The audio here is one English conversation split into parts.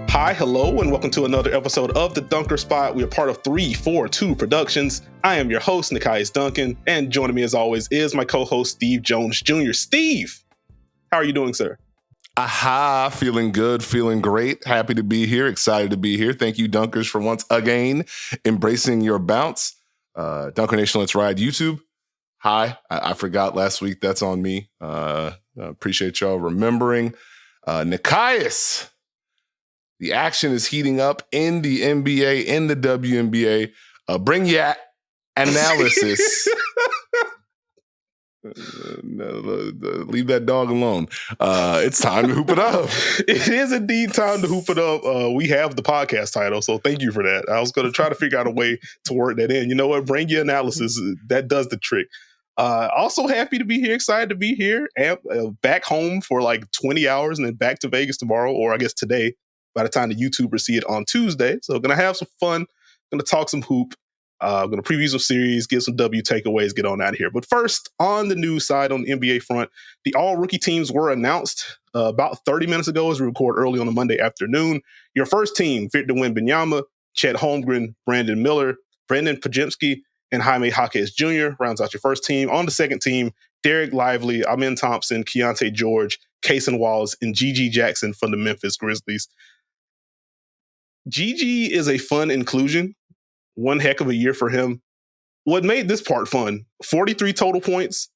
Hi, hello, and welcome to another episode of The Dunker Spot. We are part of 342 Productions. I am your host, Nekias Duncan, and joining me as always is my co-host, Steve Jones Jr. Steve, how are you doing, sir? Aha, feeling good, feeling great. Happy to be here, excited to be here. Thank you, Dunkers, for once again embracing your bounce. Dunker Nation, let's ride YouTube. Hi, I forgot last week. That's on me. Appreciate y'all remembering. Nekias. The action is heating up in the NBA, in the WNBA. Bring your analysis. Leave that dog alone. It's time to hoop it up. It is indeed time to hoop it up. We have the podcast title, so thank you for that. I was going to try to figure out a way to work that in. You know what? Bring your analysis. That does the trick. Also happy to be here, excited to be here. Back home for like 20 hours and then back to Vegas tomorrow, or I guess today, by the time the YouTubers see it on Tuesday. So going to have some fun, going to talk some hoop, going to preview some series, get some W takeaways, get on out of here. But first, on the news side, on the NBA front, the all-rookie teams were announced about 30 minutes ago as we record early on a Monday afternoon. Your first team, Victor Wembanyama, Chet Holmgren, Brandon Miller, Brendan Pajemski, and Jaime Jaquez Jr. rounds out your first team. On the second team, Derek Lively, Amen Thompson, Keontae George, Kaysen Wallace, and Gigi Jackson from the Memphis Grizzlies. Gigi is a fun inclusion. One heck of a year for him. What made this part fun? 43 total points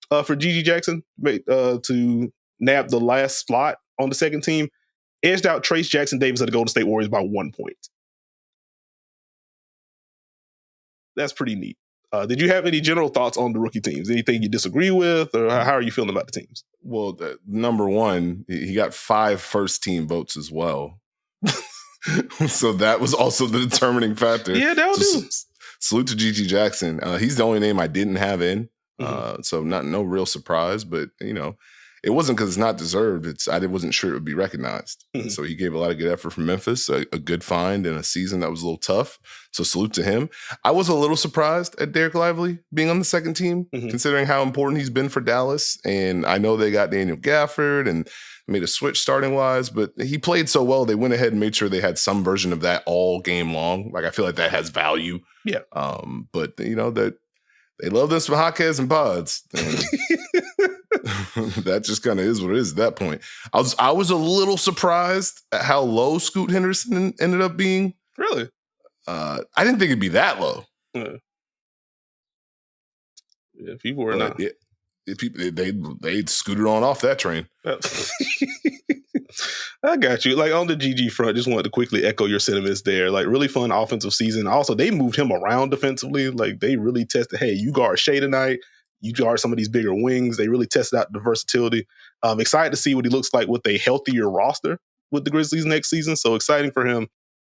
for Gigi Jackson to nab the last slot on the second team. Edged out Trace Jackson Davis of the Golden State Warriors by 1 point. That's pretty neat. Did you have any general thoughts on the rookie teams? Anything you disagree with, or how are you feeling about the teams? Well, number one, he got 5 first-team votes as well. So that was also the determining factor. Yeah, that was do. Salute to Gigi Jackson. He's the only name I didn't have in. So no real surprise, but it wasn't because it's not deserved. I wasn't sure it would be recognized. So he gave a lot of good effort from Memphis, a good find in a season that was a little tough. So salute to him. I was a little surprised at Derek Lively being on the second team, considering how important he's been for Dallas. And I know they got Daniel Gafford and made a switch starting wise, but he played so well, they went ahead and made sure they had some version of that all game long. Like, I feel like that has value. Yeah. But that they love this for Jaquez and pods. That just kind of is what it is at that point. I was a little surprised at how low Scoot Henderson ended up being. Really? I didn't think it'd be that low. Yeah, people were not. They scooted on off that train. I got you. Like, on the GG front, just wanted to quickly echo your sentiments there. Like, really fun offensive season. Also, they moved him around defensively. Like, they really tested, hey, you guard Shea tonight. You guard some of these bigger wings. They really tested out the versatility. I'm excited to see what he looks like with a healthier roster with the Grizzlies next season. So exciting for him.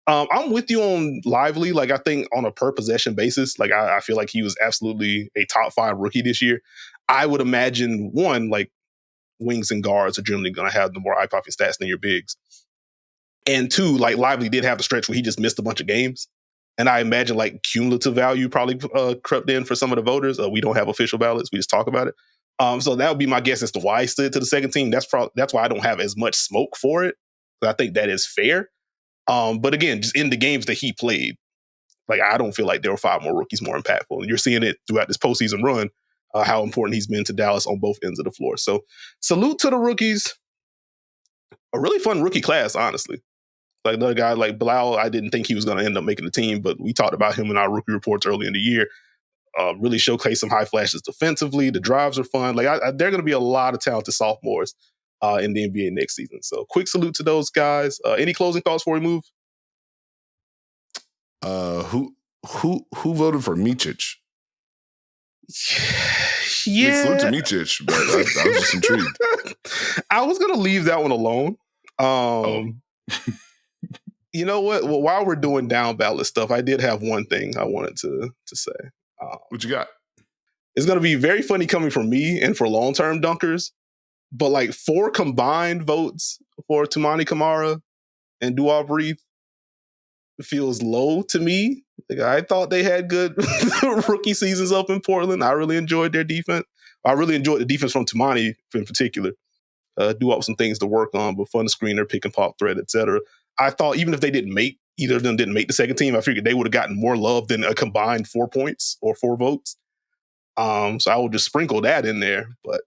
I'm with you on Lively. Like, I think on a per possession basis, like, I feel like he was absolutely a top 5 rookie this year. I would imagine, one, like, wings and guards are generally going to have the more eye-popping stats than your bigs. And two, like, Lively did have the stretch where he just missed a bunch of games. And I imagine, like, cumulative value probably crept in for some of the voters. We don't have official ballots. We just talk about it. So that would be my guess as to why he stood to the second team. That's why I don't have as much smoke for it. But I think that is fair. But again, just in the games that he played, like, I don't feel like there were 5 more rookies more impactful. And you're seeing it throughout this postseason run, how important he's been to Dallas on both ends of the floor. So salute to the rookies. A really fun rookie class, honestly. Like, another guy like Bilal, I didn't think he was going to end up making the team, but we talked about him in our rookie reports early in the year. Really showcased some high flashes defensively. The drives are fun. Like, there are going to be a lot of talented sophomores in the NBA next season. So quick salute to those guys. Any closing thoughts before we move? Who voted for Micic? Yeah. Salute to Micic, but I was just intrigued. I was going to leave that one alone. You know what? Well, while we're doing down ballot stuff, I did have one thing I wanted to say. What you got? It's going to be very funny coming from me and for long-term dunkers, but like 4 combined votes for Toumani Camara and Dual Breathe feels low to me. Like, I thought they had good rookie seasons up in Portland. I really enjoyed their defense. I really enjoyed the defense from Toumani in particular. Do up some things to work on, but fun screener, pick and pop threat, etc. I thought even if either of them didn't make the second team, I figured they would have gotten more love than a combined 4 points or 4 votes. So I will just sprinkle that in there. But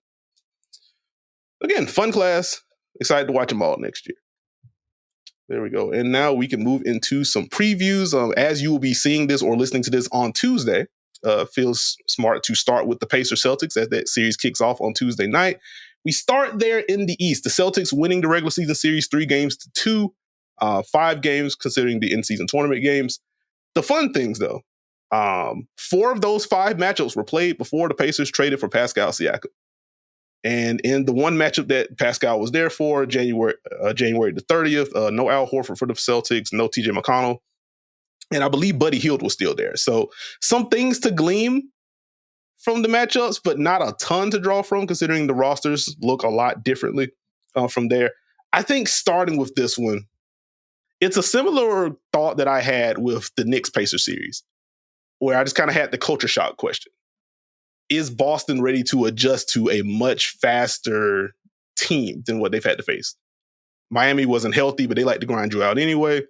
again, fun class. Excited to watch them all next year. There we go. And now we can move into some previews. As you will be seeing this or listening to this on Tuesday, feels smart to start with the Pacers-Celtics as that series kicks off on Tuesday night. We start there in the East. The Celtics winning the regular season series 3-2, 5 games considering the in-season tournament games. The fun things, though, 4 of those 5 matchups were played before the Pacers traded for Pascal Siakam. And in the one matchup that Pascal was there for, January the 30th, no Al Horford for the Celtics, no TJ McConnell. And I believe Buddy Hield was still there. So some things to glean from the matchups, but not a ton to draw from considering the rosters look a lot differently from there. I think starting with this one, it's a similar thought that I had with the Knicks-Pacers series, where I just kind of had the culture shock question. Is Boston ready to adjust to a much faster team than what they've had to face? Miami wasn't healthy, but they like to grind you out anyway.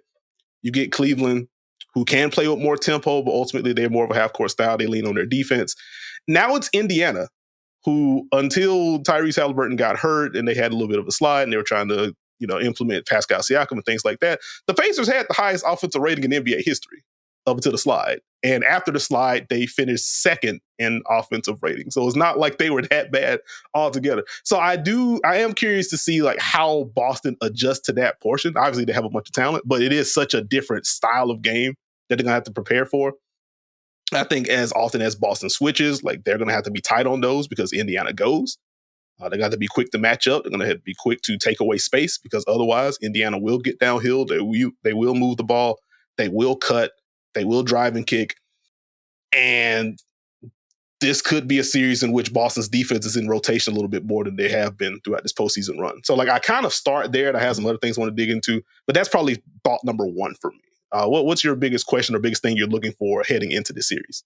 You get Cleveland, who can play with more tempo, but ultimately they're more of a half-court style. They lean on their defense. Now it's Indiana, who until Tyrese Haliburton got hurt and they had a little bit of a slide and they were trying to implement Pascal Siakam and things like that, the Pacers had the highest offensive rating in NBA history up until the slide. And after the slide, they finished second in offensive rating. So it's not like they were that bad altogether. So I am curious to see like how Boston adjusts to that portion. Obviously, they have a bunch of talent, but it is such a different style of game that they're going to have to prepare for. I think as often as Boston switches, like they're going to have to be tight on those because Indiana goes. They got to be quick to match up. They're going to have to be quick to take away space because otherwise Indiana will get downhill. They will move the ball. They will cut. They will drive and kick. And this could be a series in which Boston's defense is in rotation a little bit more than they have been throughout this postseason run. So like I kind of start there and I have some other things I want to dig into, but that's probably thought number 1 for me. What's your biggest question or biggest thing you're looking for heading into this series?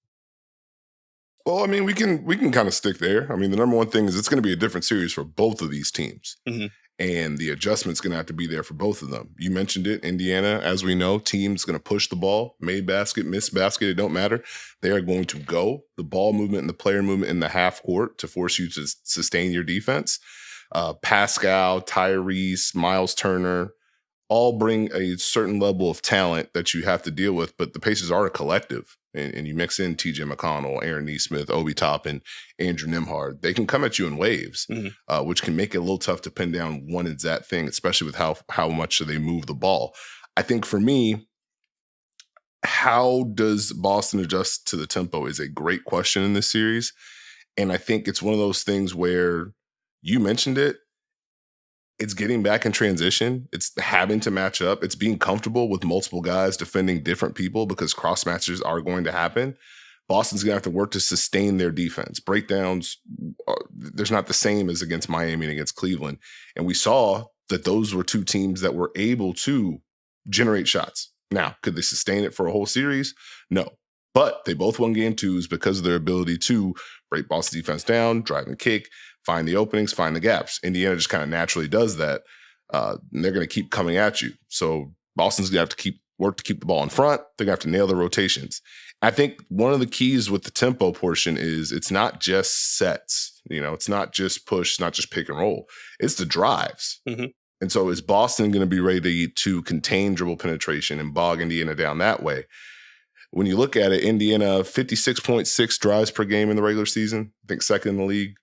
Well, I mean, we can kind of stick there. I mean, the number one thing is it's going to be a different series for both of these teams. Mm-hmm. And the adjustment's going to have to be there for both of them. You mentioned it, Indiana, as we know, team's going to push the ball, made basket, missed basket, it don't matter. They are going to go the ball movement and the player movement in the half court to force you to sustain your defense. Pascal, Tyrese, Myles Turner, all bring a certain level of talent that you have to deal with, but the Pacers are a collective. And you mix in TJ McConnell, Aaron Nesmith, Obi Toppin, Andrew Nembhard. They can come at you in waves, which can make it a little tough to pin down one exact thing, especially with how much they move the ball. I think for me, how does Boston adjust to the tempo is a great question in this series. And I think it's one of those things where you mentioned it. It's getting back in transition. It's having to match up. It's being comfortable with multiple guys defending different people because cross matches are going to happen. Boston's going to have to work to sustain their defense. Breakdowns, there's not the same as against Miami and against Cleveland. And we saw that those were 2 teams that were able to generate shots. Now, could they sustain it for a whole series? No. But they both won game 2s because of their ability to break Boston defense down, drive and kick, find the openings, find the gaps. Indiana just kind of naturally does that. And they're going to keep coming at you. So Boston's going to have to work to keep the ball in front. They're going to have to nail the rotations. I think one of the keys with the tempo portion is it's not just sets. It's not just push, it's not just pick and roll. It's the drives. Mm-hmm. And so is Boston going to be ready to contain dribble penetration and bog Indiana down that way? When you look at it, Indiana, 56.6 drives per game in the regular season. I think second in the league.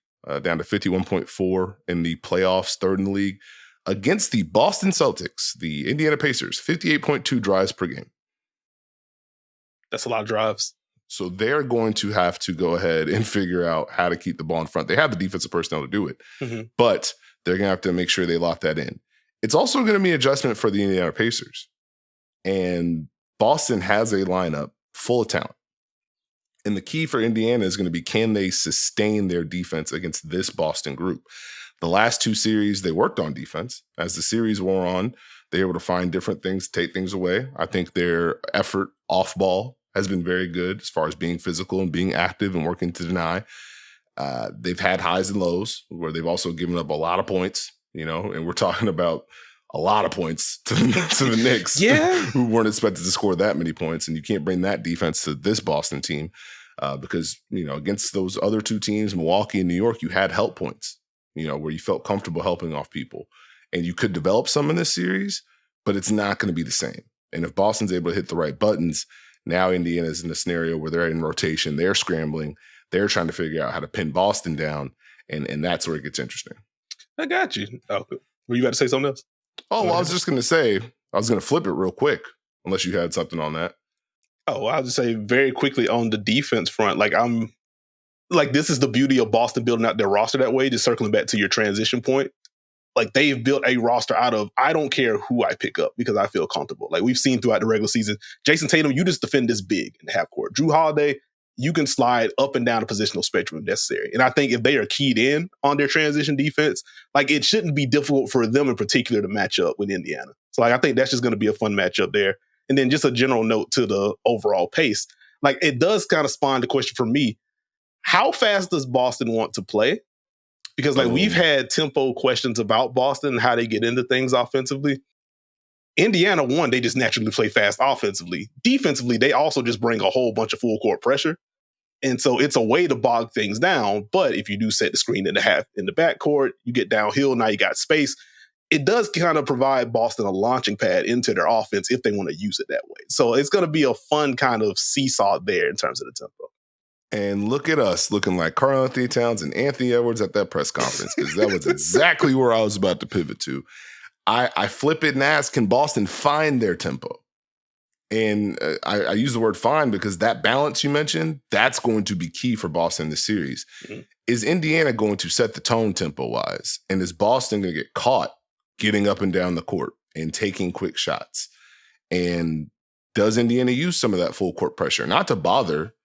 Down to 51.4 in the playoffs, third in the league. Against the Boston Celtics, the Indiana Pacers, 58.2 drives per game. That's a lot of drives. So they're going to have to go ahead and figure out how to keep the ball in front. They have the defensive personnel to do it, but they're going to have to make sure they lock that in. It's also going to be an adjustment for the Indiana Pacers. And Boston has a lineup full of talent. And the key for Indiana is going to be, can they sustain their defense against this Boston group? The last 2 series, they worked on defense. As the series wore on, they were able to find different things, take things away. I think their effort off ball has been very good as far as being physical and being active and working to deny. They've had highs and lows where they've also given up a lot of points, and we're talking about a lot of points to the Knicks, who weren't expected to score that many points. And you can't bring that defense to this Boston team because, against those other two teams, Milwaukee and New York, you had help points, where you felt comfortable helping off people. And you could develop some in this series, but it's not going to be the same. And if Boston's able to hit the right buttons, now Indiana's in a scenario where they're in rotation, they're scrambling, they're trying to figure out how to pin Boston down, and that's where it gets interesting. I got you. Oh, were you about to say something else? Oh, well, I was just going to say, I was going to flip it real quick, unless you had something on that. Oh, I'll just say very quickly on the defense front, this is the beauty of Boston building out their roster that way, just circling back to your transition point. Like, they've built a roster out of, I don't care who I pick up because I feel comfortable. Like, we've seen throughout the regular season, Jayson Tatum, you just defend this big in the half court. Jrue Holiday, you can slide up and down the positional spectrum if necessary. And I think if they are keyed in on their transition defense, it shouldn't be difficult for them in particular to match up with Indiana. So, I think that's just going to be a fun matchup there. And then just a general note to the overall pace. It does kind of spawn the question for me, how fast does Boston want to play? Because we've had tempo questions about Boston and how they get into things offensively. Indiana, one, they just naturally play fast offensively. Defensively, they also just bring a whole bunch of full court pressure. And so it's a way to bog things down. But if you do set the screen in the backcourt, you get downhill, now you got space. It does kind of provide Boston a launching pad into their offense if they want to use it that way. So it's going to be a fun kind of seesaw there in terms of the tempo. And look at us looking like Karl-Anthony Towns and Anthoyn Edwards at that press conference, because that was exactly where I was about to pivot to. I flip it and ask, can Boston find their tempo? And I use the word find because that balance you mentioned, that's going to be key for Boston this series. Mm-hmm. Is Indiana going to set the tone tempo-wise? And is Boston going to get caught getting up and down the court and taking quick shots? And does Indiana use some of that full court pressure? Not to bother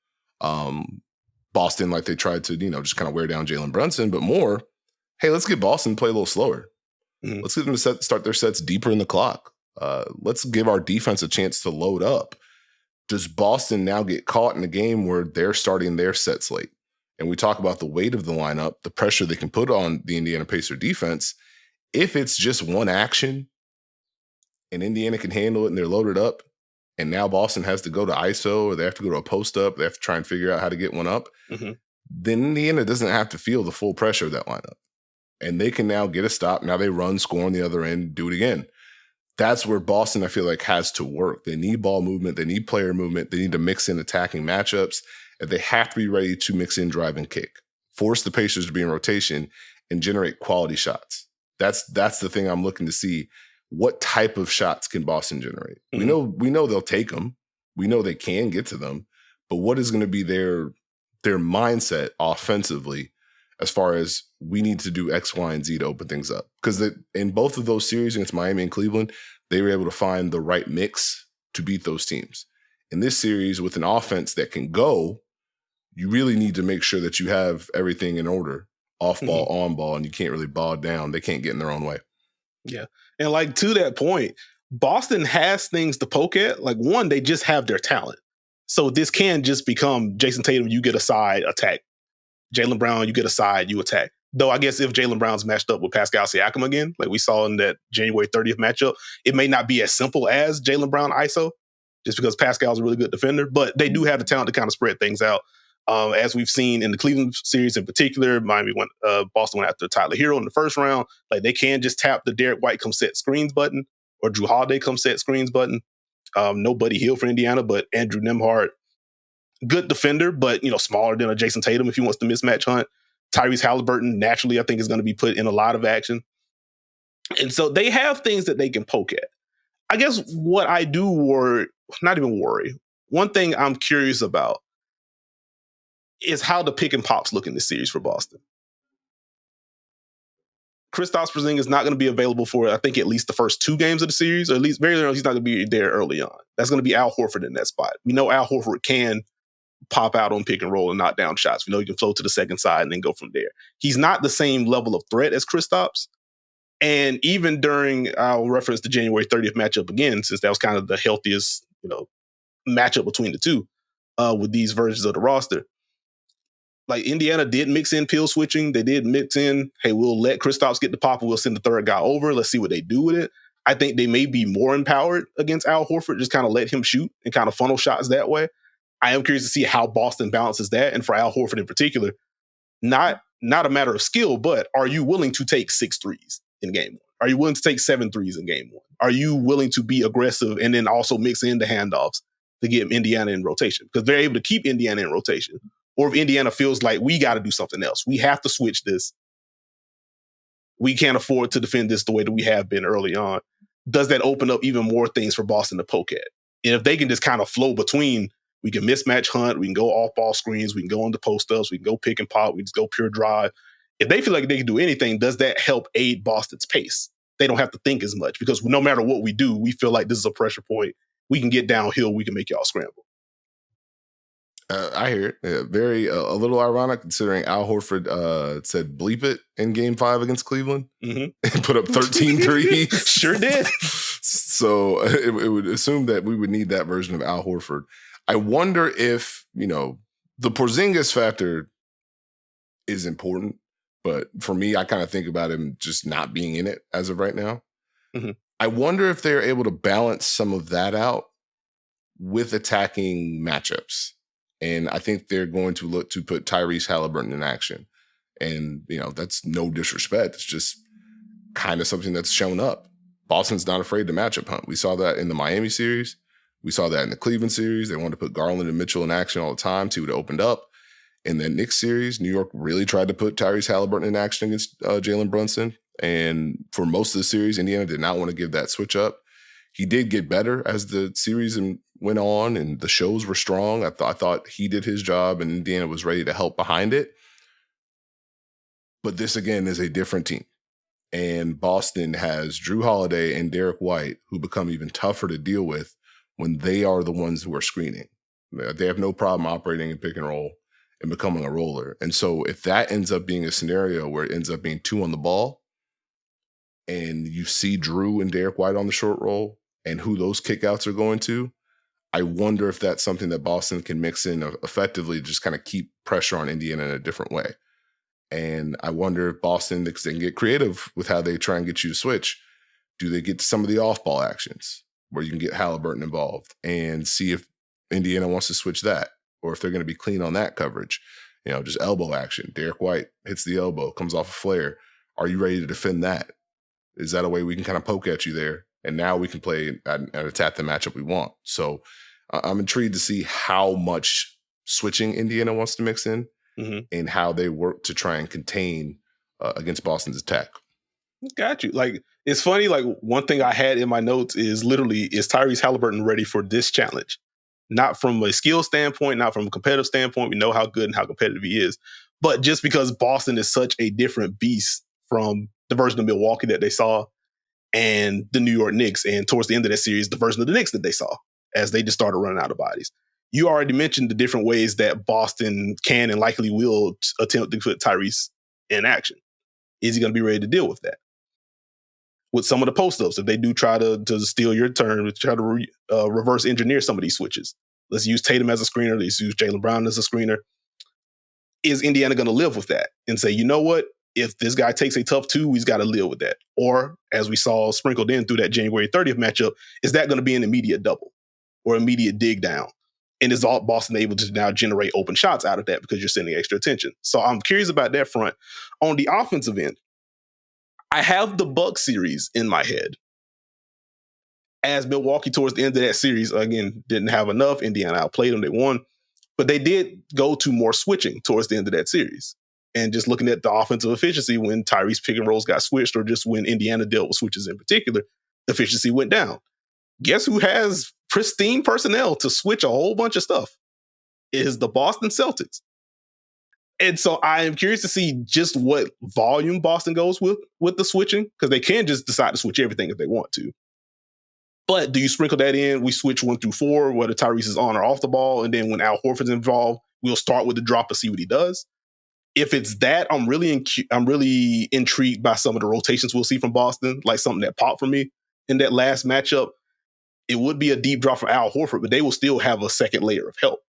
Boston like they tried to, just kind of wear down Jalen Brunson, but more, hey, let's get Boston to play a little slower. Mm-hmm. Let's get them to start their sets deeper in the clock. Let's give our defense a chance to load up. Does Boston now get caught in a game where they're starting their sets late? And we talk about the weight of the lineup, the pressure they can put on the Indiana Pacer defense. If it's just one action and Indiana can handle it and they're loaded up, and now Boston has to go to ISO or they have to go to a post-up, they have to try and figure out how to get one up, then Indiana doesn't have to feel the full pressure of that lineup. And they can now get a stop. Now they run, score on the other end, do it again. That's where Boston, I feel like, has to work. They need ball movement. They need player movement. They need to mix in attacking matchups. And they have to be ready to mix in drive and kick. Force the Pacers to be in rotation and generate quality shots. That's the thing I'm looking to see. What type of shots can Boston generate? Mm-hmm. We know they'll take them. We know they can get to them. But what is going to be their mindset offensively as far as we need to do X, Y, and Z to open things up? Because in both of those series against Miami and Cleveland, they were able to find the right mix to beat those teams. In this series, with an offense that can go, you really need to make sure that you have everything in order, off ball, on ball, and you can't really bog down. They can't get in their own way. Yeah. And to that point, Boston has things to poke at. One, they just have their talent. So this can just become Jayson Tatum, you get a side, attack. Jaylen Brown, you get a side, you attack. Though I guess if Jaylen Brown's matched up with Pascal Siakam again, like we saw in that January 30th matchup, it may not be as simple as Jaylen Brown ISO, just because Pascal's a really good defender. But they do have the talent to kind of spread things out. As we've seen in the Cleveland series in particular, Boston went after Tyler Hero in the first round. They can just tap the Derek White come set screens button or Jrue Holiday come set screens button. No Buddy Hield for Indiana, but Andrew Nembhard, good defender, but smaller than a Jayson Tatum if he wants to mismatch hunt. Tyrese Haliburton, naturally, I think is going to be put in a lot of action. And so they have things that they can poke at. I guess what I do not even worry. One thing I'm curious about is how the pick and pops look in this series for Boston. Kristaps Porzingis is not going to be available for, I think, at least the first two games of the series, or at least very early, he's not going to be there early on. That's going to be Al Horford in that spot. We know Al Horford can pop out on pick and roll and knock down shots. We know he can float to the second side and then go from there. He's not the same level of threat as Kristaps. And even during, I'll reference the January 30th matchup again, since that was kind of the healthiest, matchup between the two with these versions of the roster. Indiana did mix in pill switching. They did mix in, hey, we'll let Kristaps get the pop and we'll send the third guy over. Let's see what they do with it. I think they may be more empowered against Al Horford, just kind of let him shoot and kind of funnel shots that way. I am curious to see how Boston balances that. And for Al Horford in particular, not a matter of skill, but are you willing to take 6 threes in game one? Are you willing to take 7 threes in game one? Are you willing to be aggressive and then also mix in the handoffs to get Indiana in rotation? Because they're able to keep Indiana in rotation. Or if Indiana feels like we got to do something else, we have to switch this. We can't afford to defend this the way that we have been early on. Does that open up even more things for Boston to poke at? And if they can just kind of flow between, we can mismatch hunt, we can go off ball screens, we can go on the post ups, we can go pick and pop, we can just go pure drive. If they feel like they can do anything, does that help aid Boston's pace? They don't have to think as much because no matter what we do, we feel like this is a pressure point. We can get downhill. We can make y'all scramble. I hear it. Yeah, a little ironic considering Al Horford said bleep it in game 5 against Cleveland and put up 13 threes. Sure did. So it would assume that we would need that version of Al Horford. I wonder if, the Porzingis factor is important, but for me, I kind of think about him just not being in it as of right now. Mm-hmm. I wonder if they're able to balance some of that out with attacking matchups. And I think they're going to look to put Tyrese Haliburton in action. And, that's no disrespect. It's just kind of something that's shown up. Boston's not afraid to matchup hunt. We saw that in the Miami series. We saw that in the Cleveland series. They wanted to put Garland and Mitchell in action all the time. See what opened up. In the Knicks series, New York really tried to put Tyrese Haliburton in action against Jalen Brunson. And for most of the series, Indiana did not want to give that switch up. He did get better as the series went on and the shows were strong. I thought he did his job and Indiana was ready to help behind it. But this, again, is a different team. And Boston has Drew Holiday and Derek White, who become even tougher to deal with when they are the ones who are screening. They have no problem operating in pick and roll and becoming a roller. And so if that ends up being a scenario where it ends up being 2 on the ball and you see Drew and Derek White on the short roll and who those kickouts are going to, I wonder if that's something that Boston can mix in effectively, just kind of keep pressure on Indiana in a different way. And I wonder if Boston, because they can get creative with how they try and get you to switch, do they get to some of the off-ball actions where you can get Haliburton involved and see if Indiana wants to switch that or if they're going to be clean on that coverage. Just elbow action. Derek White hits the elbow, comes off a flare. Are you ready to defend that? Is that a way we can kind of poke at you there? And now we can play and attack the matchup we want. So I'm intrigued to see how much switching Indiana wants to mix in and how they work to try and contain against Boston's attack. Got you. It's funny, one thing I had in my notes is literally, is Tyrese Haliburton ready for this challenge? Not from a skill standpoint, not from a competitive standpoint. We know how good and how competitive he is. But just because Boston is such a different beast from the version of Milwaukee that they saw and the New York Knicks, and towards the end of that series, the version of the Knicks that they saw as they just started running out of bodies. You already mentioned the different ways that Boston can and likely will attempt to put Tyrese in action. Is he going to be ready to deal with that? With some of the post-ups, if they do try to steal your turn, try to reverse engineer some of these switches. Let's use Tatum as a screener. Let's use Jaylen Brown as a screener. Is Indiana going to live with that and say, you know what? If this guy takes a tough 2, he's got to live with that. Or, as we saw sprinkled in through that January 30th matchup, is that going to be an immediate double or immediate dig down? And is Boston able to now generate open shots out of that because you're sending extra attention? So I'm curious about that front. On the offensive end, I have the Bucks series in my head. As Milwaukee towards the end of that series, again, didn't have enough. Indiana outplayed them. They won. But they did go to more switching towards the end of that series. And just looking at the offensive efficiency when Tyrese pick and rolls got switched, or just when Indiana dealt with switches in particular, the efficiency went down. Guess who has pristine personnel to switch a whole bunch of stuff? It is the Boston Celtics. And so I am curious to see just what volume Boston goes with the switching, because they can just decide to switch everything if they want to. But do you sprinkle that in? We switch 1 through 4, whether Tyrese is on or off the ball. And then when Al Horford's involved, we'll start with the drop and see what he does. If it's that, I'm really intrigued by some of the rotations we'll see from Boston, like something that popped for me in that last matchup. It would be a deep drop for Al Horford, but they will still have a second layer of help.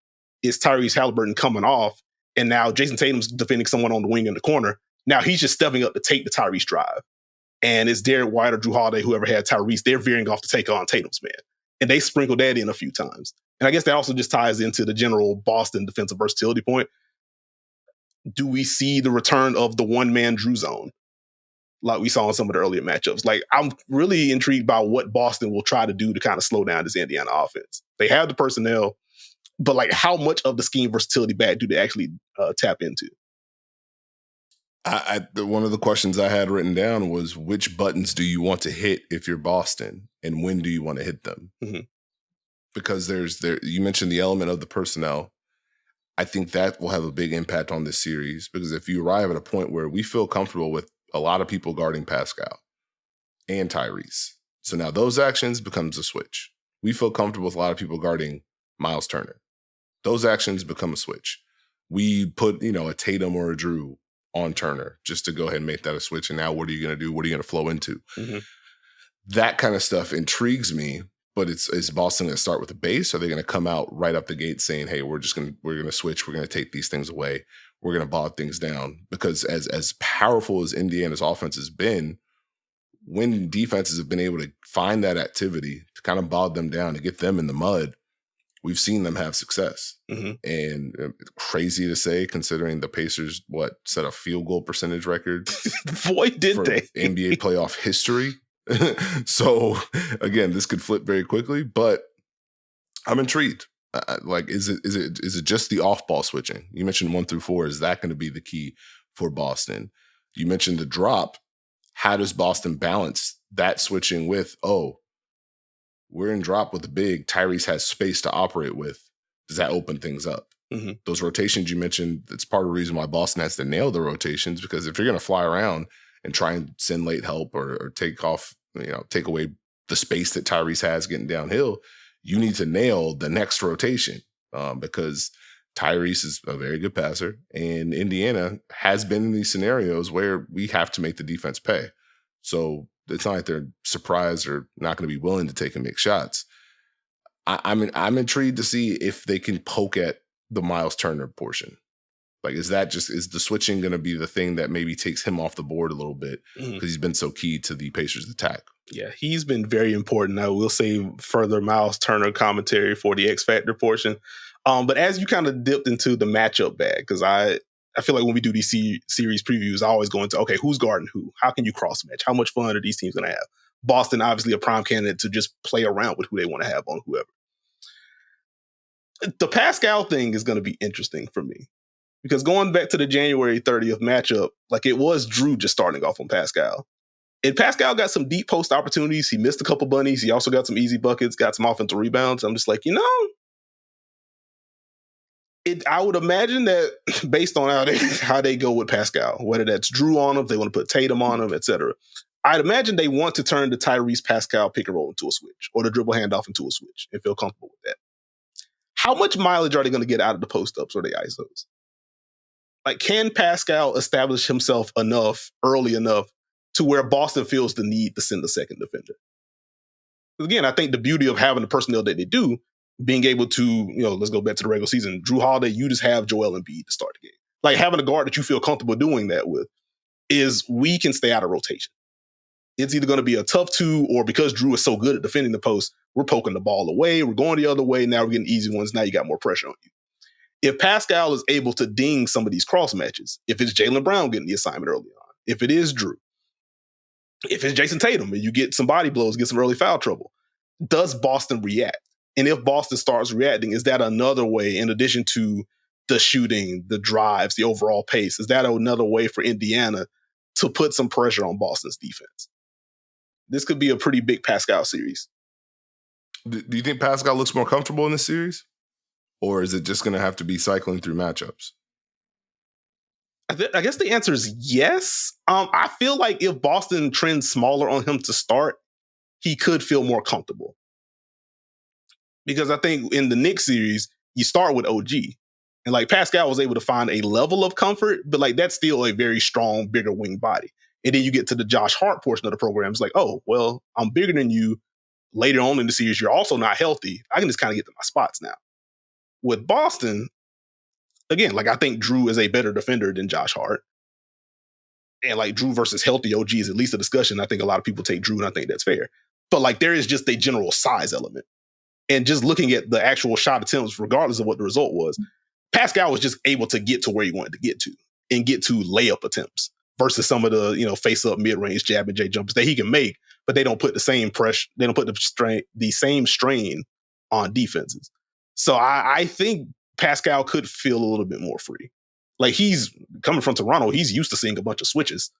It's Tyrese Haliburton coming off, and now Jayson Tatum's defending someone on the wing in the corner. Now he's just stepping up to take the Tyrese drive. and it's Derek White or Drew Holiday, whoever had Tyrese, they're veering off to take on Tatum's man. And they sprinkled that in a few times. And I guess that also just ties into the general Boston defensive versatility point. Do we see the return of the one-man Drew zone like we saw in some of the earlier matchups? Like, I'm really intrigued by what Boston will try to do to kind of slow down this Indiana offense. They have the personnel, but like, how much of the scheme versatility back do they actually tap into? One of the questions I had written down was, which buttons do you want to hit if you're Boston, and when do you want to hit them? Mm-hmm. Because you mentioned the element of the personnel. I think that will have a big impact on this series, because if you arrive at a point where we feel comfortable with a lot of people guarding Pascal and Tyrese, so now those actions becomes a switch. We feel comfortable with a lot of people guarding Myles Turner. Those actions become a switch. We put, a Tatum or a Drew on Turner just to go ahead and make that a switch. And now what are you going to do? What are you going to flow into? Mm-hmm. That kind of stuff intrigues me, but is Boston going to start with a base? Or are they going to come out right up the gate saying, hey, we're going to switch. We're going to take these things away. We're going to bog things down. Because as powerful as Indiana's offense has been, when defenses have been able to find that activity to kind of bog them down, to get them in the mud, we've seen them have success. Mm-hmm. And crazy to say, considering the Pacers, set a field goal percentage record? Boy, did they. NBA playoff history. So, again, this could flip very quickly, but I'm intrigued. Is it just the off-ball switching? You mentioned 1 through 4. Is that going to be the key for Boston? You mentioned the drop. How does Boston balance that switching with, we're in drop with the big, Tyrese has space to operate with? Does that open things up? Mm-hmm. Those rotations you mentioned, that's part of the reason why Boston has to nail the rotations, because if you're going to fly around and try and send late help or take off, take away the space that Tyrese has getting downhill, you need to nail the next rotation, because Tyrese is a very good passer, and Indiana has been in these scenarios where we have to make the defense pay. So it's not like they're surprised or not going to be willing to take and make shots. I'm intrigued to see if they can poke at the Myles Turner portion. Like, is the switching going to be the thing that maybe takes him off the board a little bit, because he's been so key to the Pacers' attack? Yeah, he's been very important. I will say further Myles Turner commentary for the X Factor portion. But as you kind of dipped into the matchup bag, because I feel like when we do these series previews, I always go into, okay, who's guarding who? How can you cross match? How much fun are these teams going to have? Boston, obviously a prime candidate to just play around with who they want to have on whoever. The Pascal thing is going to be interesting for me, because going back to the January 30th matchup, like, it was Drew just starting off on Pascal. And Pascal got some deep post opportunities. He missed a couple bunnies. He also got some easy buckets, got some offensive rebounds. I'm just like, I would imagine that based on how they go with Pascal, whether that's Drew on him, they want to put Tatum on him, etc. I'd imagine they want to turn the Tyrese Pascal pick and roll into a switch, or the dribble handoff into a switch, and feel comfortable with that. How much mileage are they going to get out of the post-ups or the ISOs? Like, can Pascal establish himself early enough to where Boston feels the need to send a second defender? Again, I think the beauty of having the personnel that they do, being able to, let's go back to the regular season. Drew Holiday, you just have Joel Embiid to start the game. Like, having a guard that you feel comfortable doing that with is, we can stay out of rotation. It's either going to be a tough 2, or because Drew is so good at defending the post, we're poking the ball away, we're going the other way, now we're getting easy ones, now you got more pressure on you. If Pascal is able to ding some of these cross matches, if it's Jaylen Brown getting the assignment early on, if it is Drew, if it's Jayson Tatum and you get some body blows, get some early foul trouble, does Boston react? And if Boston starts reacting, is that another way, in addition to the shooting, the drives, the overall pace, is that another way for Indiana to put some pressure on Boston's defense? This could be a pretty big Pascal series. Do you think Pascal looks more comfortable in this series? Or is it just going to have to be cycling through matchups? I guess the answer is yes. I feel like if Boston trends smaller on him to start, he could feel more comfortable. Because I think in the Knicks series, you start with OG. And like, Pascal was able to find a level of comfort, but like, that's still a very strong, bigger wing body. And then you get to the Josh Hart portion of the program. It's like, oh, well, I'm bigger than you. Later on in the series, you're also not healthy. I can just kind of get to my spots now. With Boston, again, like, I think Drew is a better defender than Josh Hart. And like Drew versus healthy OG is at least a discussion. I think a lot of people take Drew, and I think that's fair. But like there is just a general size element. And just looking at the actual shot attempts, regardless of what the result was, Pascal was just able to get to where he wanted to get to and get to layup attempts versus some of the, face-up mid-range jab and J jumpers that he can make, but they don't put the same pressure, they don't put the same strain on defenses. So I think Pascal could feel a little bit more free. Like he's coming from Toronto, he's used to seeing a bunch of switches,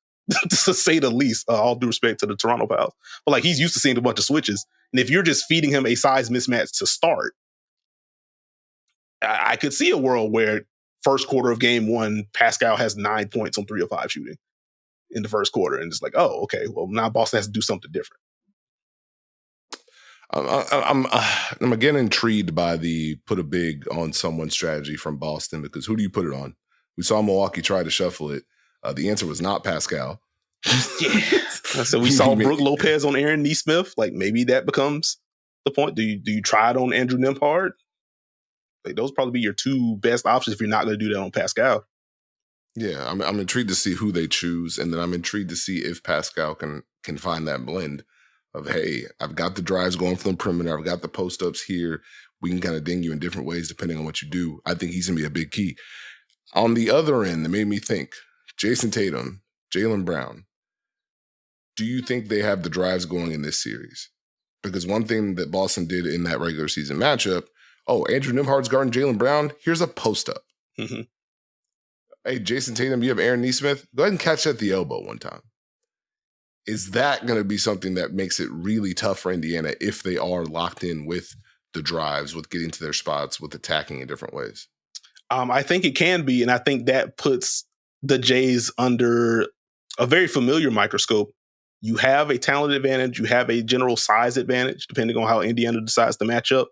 to say the least, all due respect to the Toronto Pals. But like he's used to seeing a bunch of switches. And if you're just feeding him a size mismatch to start, I could see a world where first quarter of game one, Pascal has 9 points on 3 of 5 shooting in the first quarter. And it's like, oh, okay, well, now Boston has to do something different. I'm again intrigued by the put a big on someone strategy from Boston, because who do you put it on? We saw Milwaukee try to shuffle it. The answer was not Pascal. Yeah. So we saw Brook Lopez on Aaron Nesmith. Like maybe that becomes the point. Do you try it on Andrew Nembhard? Like those probably be your 2 best options if you're not going to do that on Pascal. Yeah, I'm intrigued to see who they choose, and then I'm intrigued to see if Pascal can find that blend of, hey, I've got the drives going from the perimeter, I've got the post ups here. We can kind of ding you in different ways depending on what you do. I think he's gonna be a big key. On the other end, it made me think: Jayson Tatum, Jaylen Brown. Do you think they have the drives going in this series? Because one thing that Boston did in that regular season matchup, Andrew Nembhard's guarding Jaylen Brown. Here's a post up. Mm-hmm. Hey, Jayson Tatum, you have Aaron Nesmith. Go ahead and catch at the elbow one time. Is that going to be something that makes it really tough for Indiana if they are locked in with the drives, with getting to their spots, with attacking in different ways? I think it can be, and I think that puts the Jays under a very familiar microscope. You have a talent advantage. You have a general size advantage, depending on how Indiana decides to match up.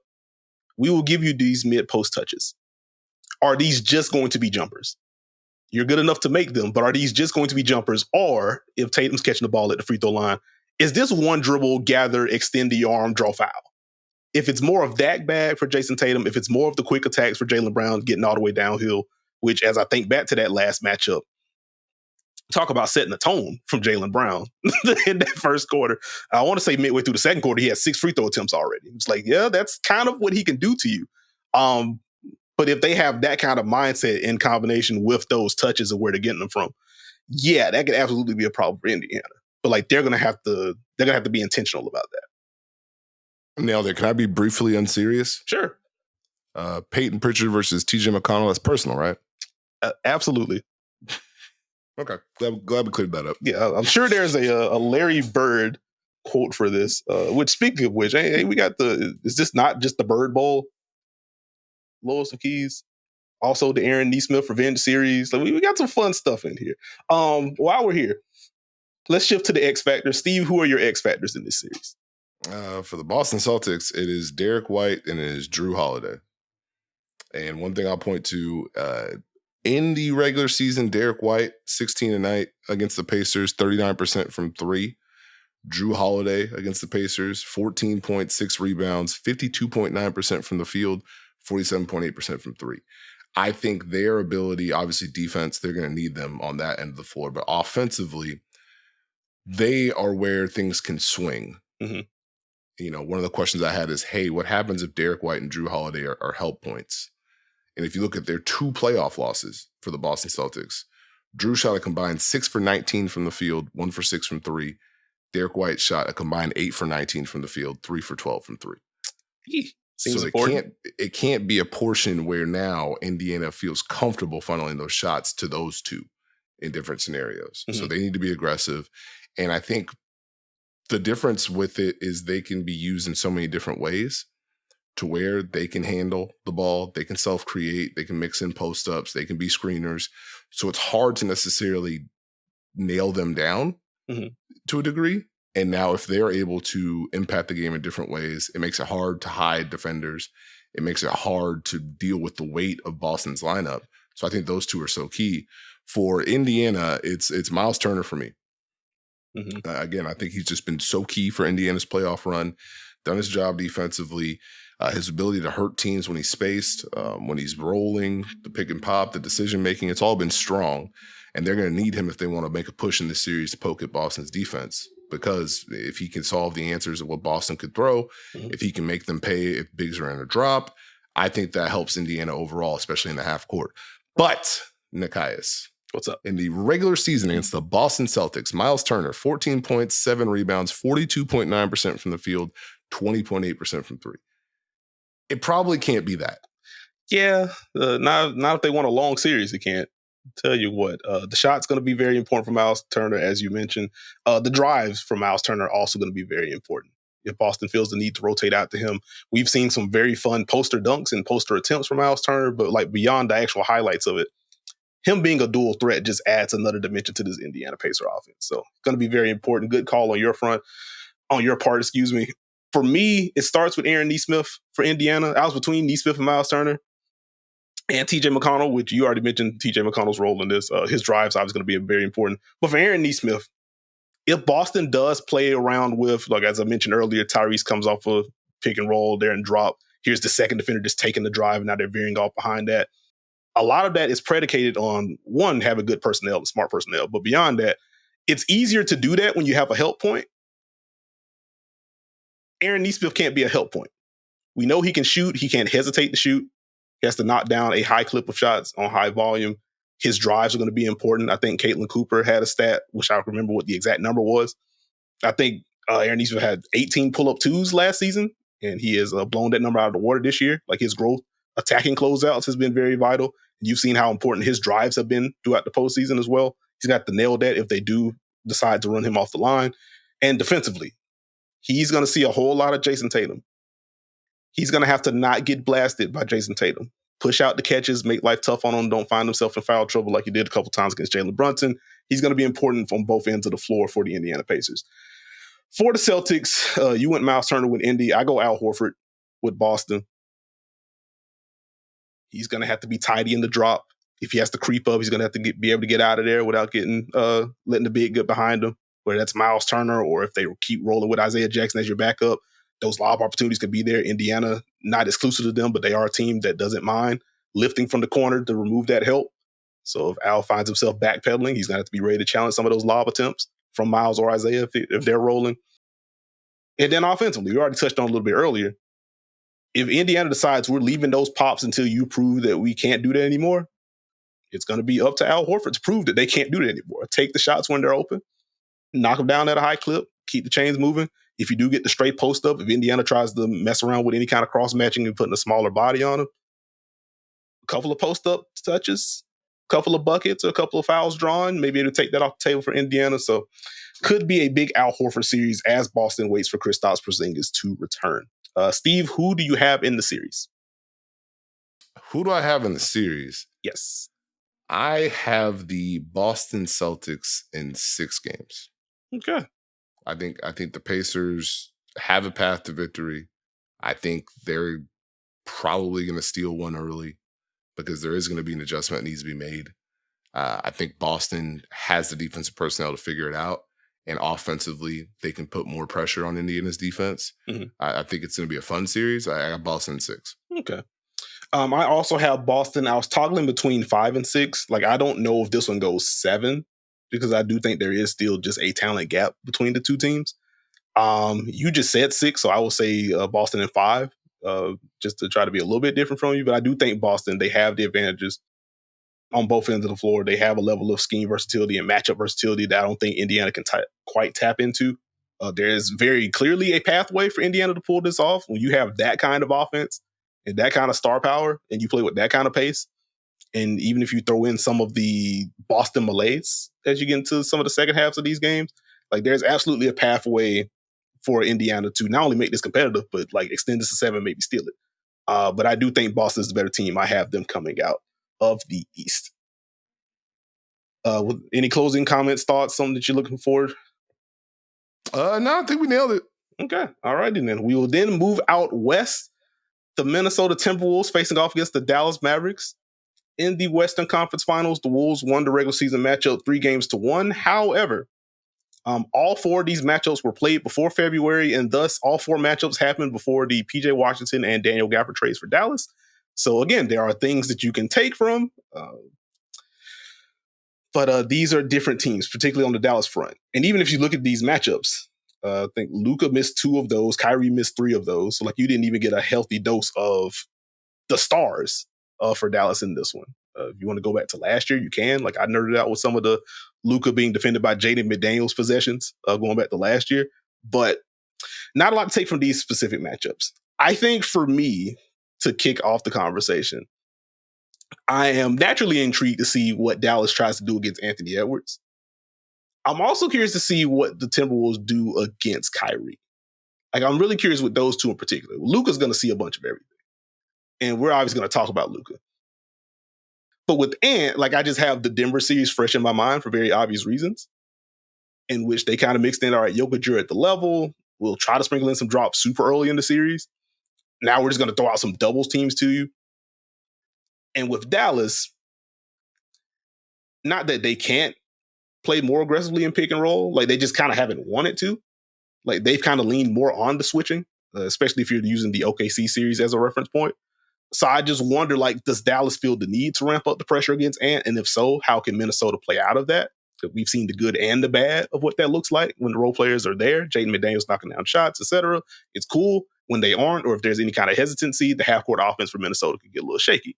We will give you these mid-post touches. Are these just going to be jumpers? You're good enough to make them, but are these just going to be jumpers? Or if Tatum's catching the ball at the free throw line, is this one dribble, gather, extend the arm, draw foul? If it's more of that bag for Jayson Tatum, if it's more of the quick attacks for Jaylen Brown getting all the way downhill, which as I think back to that last matchup, talk about setting the tone from Jaylen Brown in that first quarter. I want to say midway through the second quarter, he had 6 free throw attempts already. It's like, yeah, that's kind of what he can do to you. But if they have that kind of mindset in combination with those touches of where they're getting them from, yeah, that could absolutely be a problem for Indiana. But like they're gonna have to be intentional about that. Nailed it. Can I be briefly unserious? Sure. Peyton Pritchard versus TJ McConnell. That's personal, right? Absolutely. Okay. Glad we cleared that up. Yeah, I'm sure there's a Larry Bird quote for this. Which, speaking of which, hey, we got is this not just the Bird Bowl? Lois of Keys. Also the Aaron Nesmith Revenge series. Like we got some fun stuff in here. While we're here, let's shift to the X Factors. Steve, who are your X Factors in this series? For the Boston Celtics, it is Derek White and it is Drew Holiday. And one thing I'll point to, in the regular season, Derek White, 16 a night against the Pacers, 39% from 3. Drew Holiday against the Pacers, 14.6 rebounds, 52.9% from the field, 47.8% from 3. I think their ability, obviously defense, they're going to need them on that end of the floor. But offensively, they are where things can swing. Mm-hmm. One of the questions I had is, hey, what happens if Derek White and Drew Holiday are help points? And if you look at their 2 playoff losses for the Boston Celtics, Drew shot a combined 6 for 19 from the field, 1 for 6 from 3. Derek White shot a combined 8 for 19 from the field, 3 for 12 from 3. So it can't be a portion where now Indiana feels comfortable funneling those shots to those 2 in different scenarios. Mm-hmm. So they need to be aggressive. And I think the difference with it is they can be used in so many different ways to where they can handle the ball, they can self-create, they can mix in post-ups, they can be screeners. So it's hard to necessarily nail them down to a degree. And now if they're able to impact the game in different ways, it makes it hard to hide defenders. It makes it hard to deal with the weight of Boston's lineup. So I think those 2 are so key. For Indiana, it's Myles Turner for me. Mm-hmm. Again, I think he's just been so key for Indiana's playoff run. done his job defensively. His ability to hurt teams when he's spaced, when he's rolling, the pick and pop, the decision making, it's all been strong. And they're going to need him if they want to make a push in this series to poke at Boston's defense. Because if he can solve the answers of what Boston could throw, if he can make them pay if bigs are in a drop, I think that helps Indiana overall, especially in the half court. But, Nekias, what's up? In the regular season against the Boston Celtics, Myles Turner, 14 points, 7 rebounds, 42.9% from the field, 20.8% from three. It probably can't be that. Yeah, not if they want a long series, it can't. Tell you what, the shot's going to be very important for Myles Turner, as you mentioned. The drives for Myles Turner are also going to be very important. If Boston feels the need to rotate out to him, we've seen some very fun poster dunks and poster attempts from Myles Turner, but like beyond the actual highlights of it, him being a dual threat just adds another dimension to this Indiana Pacer offense. So it's going to be very important. Good call on your part, For me, it starts with Aaron Nesmith for Indiana. I was between Nesmith and Myles Turner. And TJ McConnell, which you already mentioned TJ McConnell's role in this. His drive's obviously going to be very important. But for Aaron Nesmith, if Boston does play around with, like as I mentioned earlier, Tyrese comes off a pick and roll there and drop. Here's the second defender just taking the drive, and now they're veering off behind that. A lot of that is predicated on, one, having good personnel, smart personnel. But beyond that, it's easier to do that when you have a help point. Aaron Nesmith can't be a help point. We know he can shoot. He can't hesitate to shoot. He has to knock down a high clip of shots on high volume. His drives are going to be important. I think Caitlin Cooper had a stat, which I don't remember what the exact number was. I think Aaron Nesmith had 18 pull-up twos last season, and he has blown that number out of the water this year. Like his growth, attacking closeouts has been very vital. You've seen how important his drives have been throughout the postseason as well. He's got to nail that if they do decide to run him off the line. And defensively, he's going to see a whole lot of Jayson Tatum. He's going to have to not get blasted by Jayson Tatum. Push out the catches, make life tough on him, don't find himself in foul trouble like he did a couple times against Jalen Brunson. He's going to be important from both ends of the floor for the Indiana Pacers. For the Celtics, you went Myles Turner with Indy. I go Al Horford with Boston. He's going to have to be tidy in the drop. If he has to creep up, he's going to have to be able to get out of there without getting letting the big get behind him, whether that's Myles Turner or if they keep rolling with Isaiah Jackson as your backup. Those lob opportunities could be there. Indiana, not exclusive to them, but they are a team that doesn't mind lifting from the corner to remove that help. So if Al finds himself backpedaling, he's going to have to be ready to challenge some of those lob attempts from Myles or Isaiah if they're rolling. And then offensively, we already touched on a little bit earlier. If Indiana decides we're leaving those pops until you prove that we can't do that anymore, it's going to be up to Al Horford to prove that they can't do that anymore. Take the shots when they're open, knock them down at a high clip, keep the chains moving. If you do get the straight post up, if Indiana tries to mess around with any kind of cross matching and putting a smaller body on him, a couple of post up touches, a couple of buckets, a couple of fouls drawn, maybe it'll take that off the table for Indiana. So could be a big Al Horford series as Boston waits for Kristaps Porzingis to return. Steve, who do you have in the series? Who do I have in the series? Yes. I have the Boston Celtics in 6 games. Okay. I think the Pacers have a path to victory. I think they're probably going to steal one early because there is going to be an adjustment that needs to be made. I think Boston has the defensive personnel to figure it out. And offensively, they can put more pressure on Indiana's defense. Mm-hmm. I think it's going to be a fun series. I got Boston in 6. Okay. I also have Boston. I was toggling between 5 and 6. Like, I don't know if this one goes 7 because I do think there is still just a talent gap between the two teams. You just said 6, so I will say Boston in 5, just to try to be a little bit different from you. But I do think Boston, they have the advantages on both ends of the floor. They have a level of scheme versatility and matchup versatility that I don't think Indiana can quite tap into. There is very clearly a pathway for Indiana to pull this off. When you have that kind of offense and that kind of star power and you play with that kind of pace, and even if you throw in some of the Boston malaise as you get into some of the second halves of these games, like there's absolutely a pathway for Indiana to not only make this competitive, but like extend this to 7, maybe steal it. But I do think Boston's the better team. I have them coming out of the East. With any closing comments, thoughts, something that you're looking forward? No, I think we nailed it. Okay. All righty then. We will then move out west. The Minnesota Timberwolves facing off against the Dallas Mavericks. In the Western Conference Finals, the Wolves won the regular season matchup 3-1. However, All 4 of these matchups were played before February, and thus all 4 matchups happened before the PJ Washington and Daniel Gafford trades for Dallas. So again, there are things that you can take from, but these are different teams, particularly on the Dallas front. And even if you look at these matchups, I think Luka missed 2 of those, Kyrie missed 3 of those. So like you didn't even get a healthy dose of the stars for Dallas in this one. If you want to go back to last year, you can. Like I nerded out with some of the Luka being defended by Jaden McDaniels possessions going back to last year, but not a lot to take from these specific matchups. I think for me to kick off the conversation, I am naturally intrigued to see what Dallas tries to do against Anthony Edwards. I'm also curious to see what the Timberwolves do against Kyrie. Like I'm really curious with those 2 in particular. Luka's going to see a bunch of everything, and we're obviously going to talk about Luka. But with Ant, like I just have the Denver series fresh in my mind for very obvious reasons, in which they kind of mixed in, all right, Jokic, you're at the level. We'll try to sprinkle in some drops super early in the series. Now we're just going to throw out some doubles teams to you. And with Dallas, not that they can't play more aggressively in pick and roll, like they just kind of haven't wanted to. Like they've kind of leaned more on the switching, especially if you're using the OKC series as a reference point. So I just wonder, like, does Dallas feel the need to ramp up the pressure against Ant? And if so, how can Minnesota play out of that? Because we've seen the good and the bad of what that looks like when the role players are there. Jaden McDaniels knocking down shots, etc. It's cool when they aren't, or if there's any kind of hesitancy, the half-court offense for Minnesota could get a little shaky.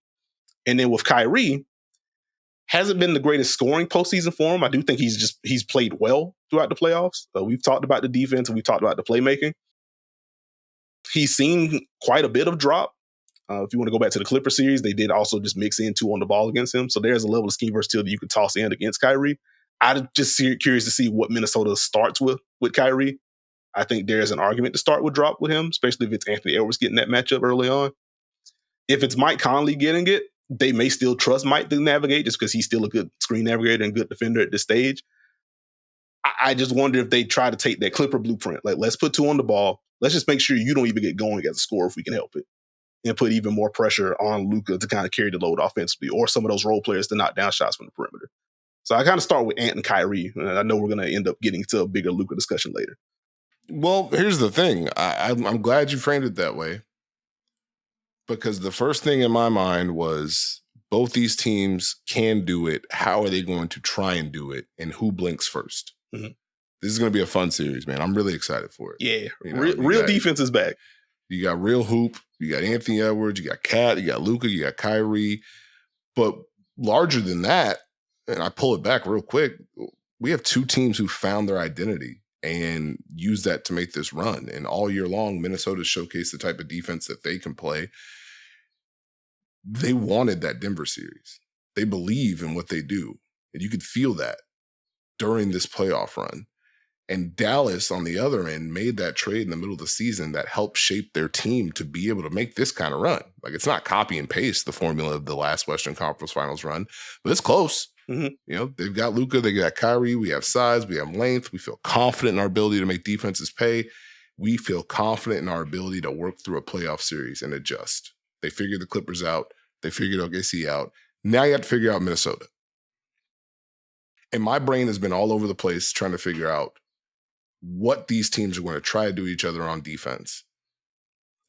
And then with Kyrie, hasn't been the greatest scoring postseason for him. I do think he's played well throughout the playoffs. We've talked about the defense and we've talked about the playmaking. He's seen quite a bit of drop. If you want to go back to the Clipper series, they did also just mix in 2 on the ball against him. So there's a level of scheme versatility you could toss in against Kyrie. I'm just curious to see what Minnesota starts with Kyrie. I think there's an argument to start with drop with him, especially if it's Anthony Edwards getting that matchup early on. If it's Mike Conley getting it, they may still trust Mike to navigate just because he's still a good screen navigator and good defender at this stage. I just wonder if they try to take that Clipper blueprint. Like, let's put 2 on the ball. Let's just make sure you don't even get going as a scorer if we can help it. And put even more pressure on Luka to kind of carry the load offensively, or some of those role players to knock down shots from the perimeter. So I kind of start with Ant and Kyrie. And I know we're going to end up getting to a bigger Luka discussion later. Well, here's the thing. I'm glad you framed it that way, because the first thing in my mind was both these teams can do it. How are they going to try and do it? And who blinks first? Mm-hmm. This is going to be a fun series, man. I'm really excited for it. Yeah. You know, real defense is back. You got real hoop. You got Anthony Edwards. You got Cat. You got Luka. You got Kyrie. But larger than that, and I pull it back real quick, we have 2 teams who found their identity and use that to make this run. And all year long, Minnesota showcased the type of defense that they can play. They wanted that Denver series. They believe in what they do. And you could feel that during this playoff run. And Dallas, on the other end, made that trade in the middle of the season that helped shape their team to be able to make this kind of run. Like, it's not copy and paste the formula of the last Western Conference Finals run, but it's close. Mm-hmm. You know, they've got Luka, they got Kyrie, we have size, we have length, we feel confident in our ability to make defenses pay. We feel confident in our ability to work through a playoff series and adjust. They figured the Clippers out. They figured OKC out. Now you have to figure out Minnesota. And my brain has been all over the place trying to figure out what these teams are going to try to do each other on defense.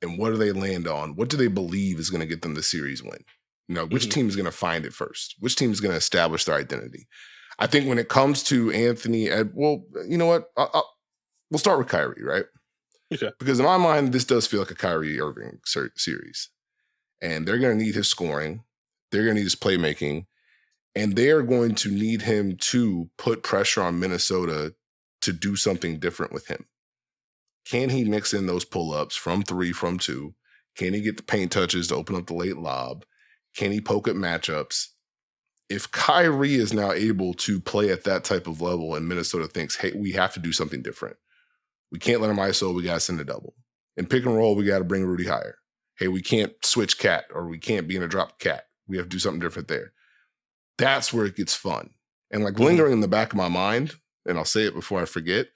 And what do they land on? What do they believe is going to get them the series win? You know, which team is going to find it first? Which team is going to establish their identity? I think when it comes to Anthony, well, you know what? We'll start with Kyrie, right? Okay. Because in my mind, this does feel like a Kyrie Irving series. And they're going to need his scoring. They're going to need his playmaking. And they're going to need him to put pressure on Minnesota to do something different with him. Can he mix in those pull-ups from 3, from 2? Can he get the paint touches to open up the late lob? Can he poke at matchups? If Kyrie is now able to play at that type of level and Minnesota thinks, hey, we have to do something different. We can't let him ISO, we got to send a double. In pick and roll, we got to bring Rudy higher. Hey, we can't switch Cat, or we can't be in a drop Cat. We have to do something different there. That's where it gets fun. And like lingering in the back of my mind, and I'll say it before I forget,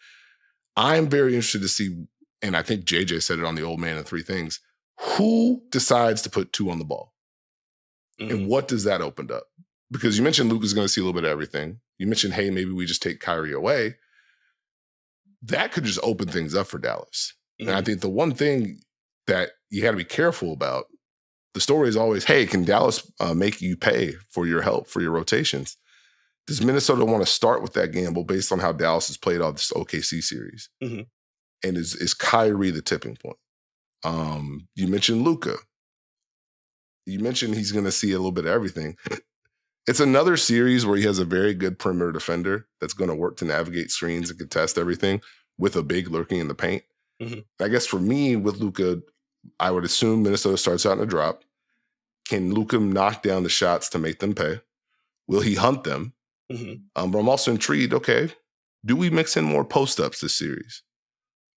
I'm very interested to see, and I think JJ said it on the Old Man and 3 Things, who decides to put 2 on the ball? And what does that open up? Because you mentioned Luka's going to see a little bit of everything. You mentioned, hey, maybe we just take Kyrie away. that could just open things up for Dallas. Mm-hmm. And I think the one thing that you got to be careful about, the story is always, hey, can Dallas make you pay for your help, for your rotations? Does Minnesota want to start with that gamble based on how Dallas has played off this OKC series? Mm-hmm. And is Kyrie the tipping point? You mentioned Luka. You mentioned he's going to see a little bit of everything. It's another series where he has a very good perimeter defender that's going to work to navigate screens and contest everything with a big lurking in the paint. Mm-hmm. I guess for me, with Luka, I would assume Minnesota starts out in a drop. Can Luka knock down the shots to make them pay? Will he hunt them? Mm-hmm. But I'm also intrigued, okay, do we mix in more post-ups this series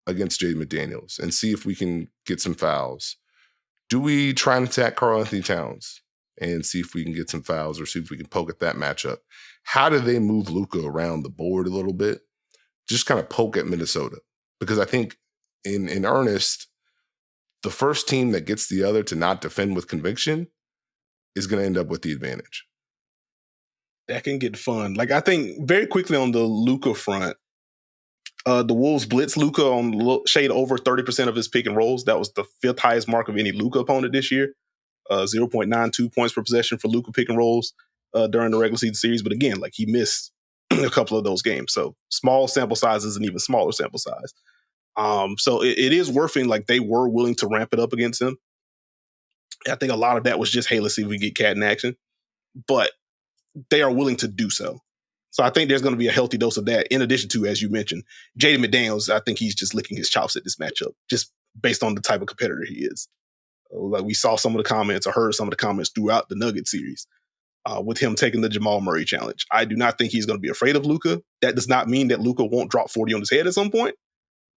against Jaden McDaniels and see if we can get some fouls? Do we try and attack Karl-Anthony Towns and see if we can get some fouls or see if we can poke at that matchup? How do they move Luka around the board a little bit? Just kind of poke at Minnesota. Because I think in earnest, the first team that gets the other to not defend with conviction is going to end up with the advantage. That can get fun. Like, I think very quickly on the Luka front, the Wolves blitz Luka on shade over 30% of his pick and rolls. That was the 5th highest mark of any Luka opponent this year. 0.92 points per possession for Luka pick and rolls during the regular season series. But again, like, he missed a couple of those games. So small sample size is an even smaller sample size. So it is worth it. Like, they were willing to ramp it up against him. I think a lot of that was just, hey, let's see if we get cat in action. But they are willing to do so. So I think there's going to be a healthy dose of that. In addition to, as you mentioned, Jaden McDaniels, I think he's just licking his chops at this matchup, just based on the type of competitor he is. Like, we saw some of the comments or heard some of the comments throughout the Nugget series with him taking the Jamal Murray challenge. I do not think he's going to be afraid of Luka. That does not mean that Luka won't drop 40 on his head at some point.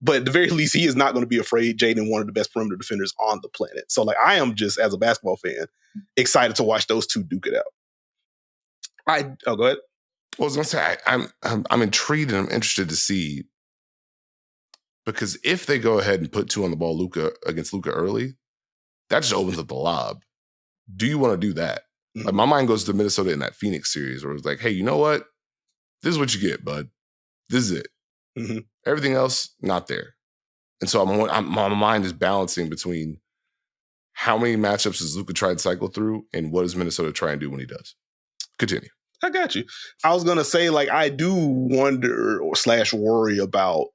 But at the very least, he is not going to be afraid. Jaden, one of the best perimeter defenders on the planet. So, like, I am just, as a basketball fan, excited to watch those two duke it out. Go ahead. Well, I was going to say, I'm intrigued and I'm interested to see, because if they go ahead and put 2 on the ball against Luka early, that just opens up the lob. Do you want to do that? Mm-hmm. Like, my mind goes to Minnesota in that Phoenix series where it's like, hey, you know what? This is what you get, bud. This is it. Mm-hmm. Everything else, not there. And so my mind is balancing between how many matchups does Luka try to cycle through and what does Minnesota try and do when he does. Continue. I got you. I was going to say, like, I do wonder or / worry about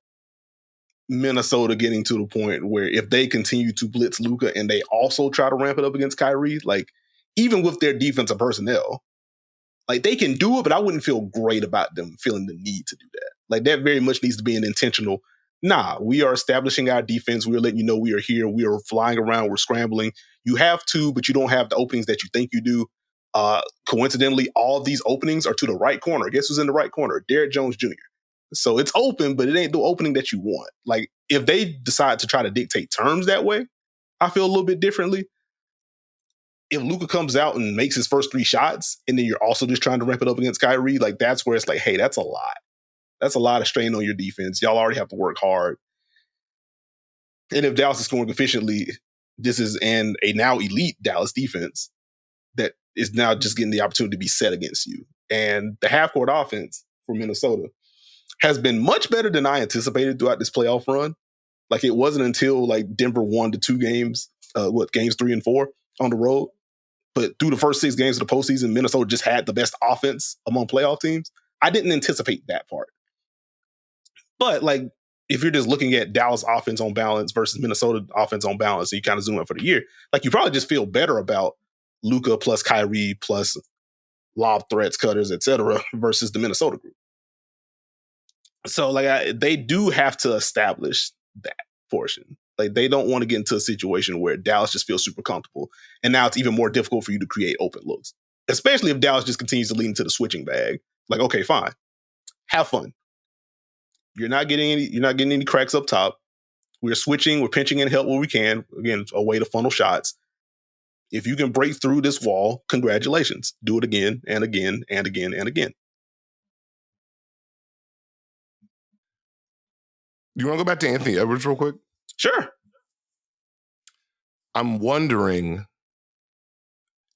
Minnesota getting to the point where if they continue to blitz Luka and they also try to ramp it up against Kyrie, like, even with their defensive personnel, like, they can do it, but I wouldn't feel great about them feeling the need to do that. Like, that very much needs to be an intentional, we are establishing our defense. We're letting you know we are here. We are flying around. We're scrambling. You have to, but you don't have the openings that you think you do. Coincidentally, all of these openings are to the right corner. Guess who's in the right corner? Derrick Jones Jr. So it's open, but it ain't the opening that you want. Like, if they decide to try to dictate terms that way, I feel a little bit differently. If Luka comes out and makes his first 3 shots, and then you're also just trying to ramp it up against Kyrie, like, that's where it's like, hey, that's a lot. That's a lot of strain on your defense. Y'all already have to work hard. And if Dallas is scoring efficiently, this is a now elite Dallas defense that is now just getting the opportunity to be set against you. And the half-court offense for Minnesota has been much better than I anticipated throughout this playoff run. Like, it wasn't until, like, Denver won the 2 games, games 3 and 4 on the road. But through the first 6 games of the postseason, Minnesota just had the best offense among playoff teams. I didn't anticipate that part. But, like, if you're just looking at Dallas offense on balance versus Minnesota offense on balance, so you kind of zoom out for the year, like, you probably just feel better about Luka plus Kyrie plus lob threats, cutters, etc., versus the Minnesota group. So, like, they do have to establish that portion. Like, they don't want to get into a situation where Dallas just feels super comfortable, and now it's even more difficult for you to create open looks, especially if Dallas just continues to lean into the switching bag. Like, okay, fine, have fun. You're not getting any cracks up top. We're switching, we're pinching in help where we can. Again, a way to funnel shots. If you can break through this wall, congratulations. Do it again and again and again and again. You want to go back to Anthony Edwards real quick? Sure. I'm wondering,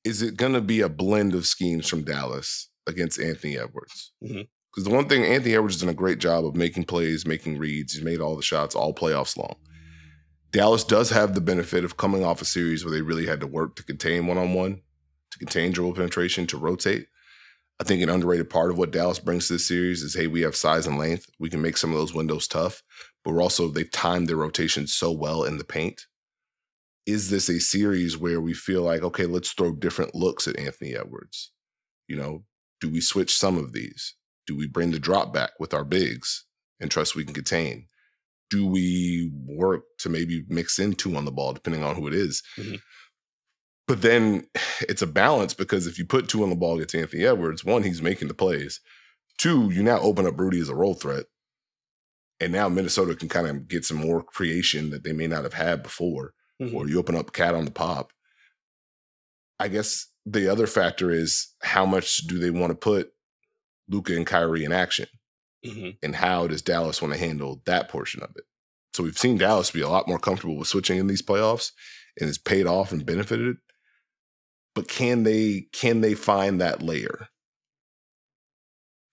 is it going to be a blend of schemes from Dallas against Anthony Edwards? Because Because the one thing, Anthony Edwards has done a great job of making plays, making reads. He's made all the shots all playoffs long. Dallas does have the benefit of coming off a series where they really had to work to contain one-on-one, to contain dribble penetration, to rotate. I think an underrated part of what Dallas brings to this series is, hey, we have size and length. We can make some of those windows tough, but they've timed their rotation so well in the paint. Is this a series where we feel like, okay, let's throw different looks at Anthony Edwards? Do we switch some of these? Do we bring the drop back with our bigs and trust we can contain? Do we work to maybe mix in 2 on the ball, depending on who it is? Mm-hmm. But then it's a balance, because if you put 2 on the ball against Anthony Edwards, 1, he's making the plays. 2, you now open up Rudy as a role threat. And now Minnesota can kind of get some more creation that they may not have had before. Mm-hmm. Or you open up Cat on the pop. I guess the other factor is, how much do they want to put Luka and Kyrie in action? Mm-hmm. And how does Dallas want to handle that portion of it? So we've seen Dallas be a lot more comfortable with switching in these playoffs, and it's paid off and benefited. But can they find that layer?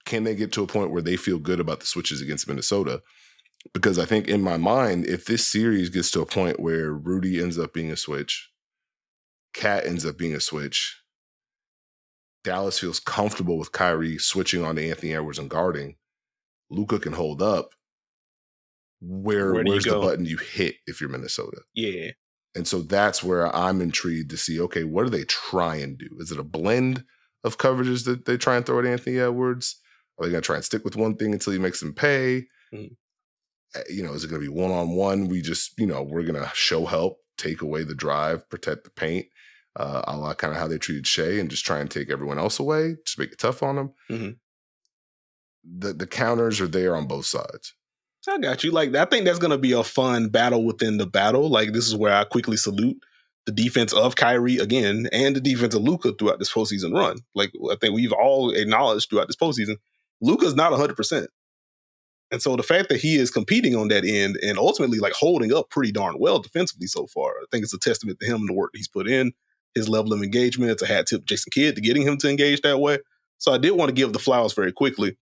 Can they get to a point where they feel good about the switches against Minnesota? Because I think in my mind, if this series gets to a point where Rudy ends up being a switch, Cat ends up being a switch, Dallas feels comfortable with Kyrie switching on to Anthony Edwards and guarding, Luka can hold up, where's the button you hit if you're Minnesota? Yeah. And so that's where I'm intrigued to see, okay, what do they try and do? Is it a blend of coverages that they try and throw at Anthony Edwards? Are they going to try and stick with one thing until he makes them pay? Mm-hmm. Is it going to be one-on-one? We just, we're going to show help, take away the drive, protect the paint, a la kind of how they treated Shea, and just try and take everyone else away, just make it tough on them. Mm-hmm. The counters are there on both sides. I got you. I think that's going to be a fun battle within the battle. This is where I quickly salute the defense of Kyrie again, and the defense of Luka throughout this postseason run. I think we've all acknowledged throughout this postseason, Luka's not 100%. And so the fact that he is competing on that end and ultimately holding up pretty darn well defensively so far, I think it's a testament to him and the work that he's put in, his level of engagement. It's a hat tip to Jason Kidd to getting him to engage that way. So I did want to give the flowers very quickly.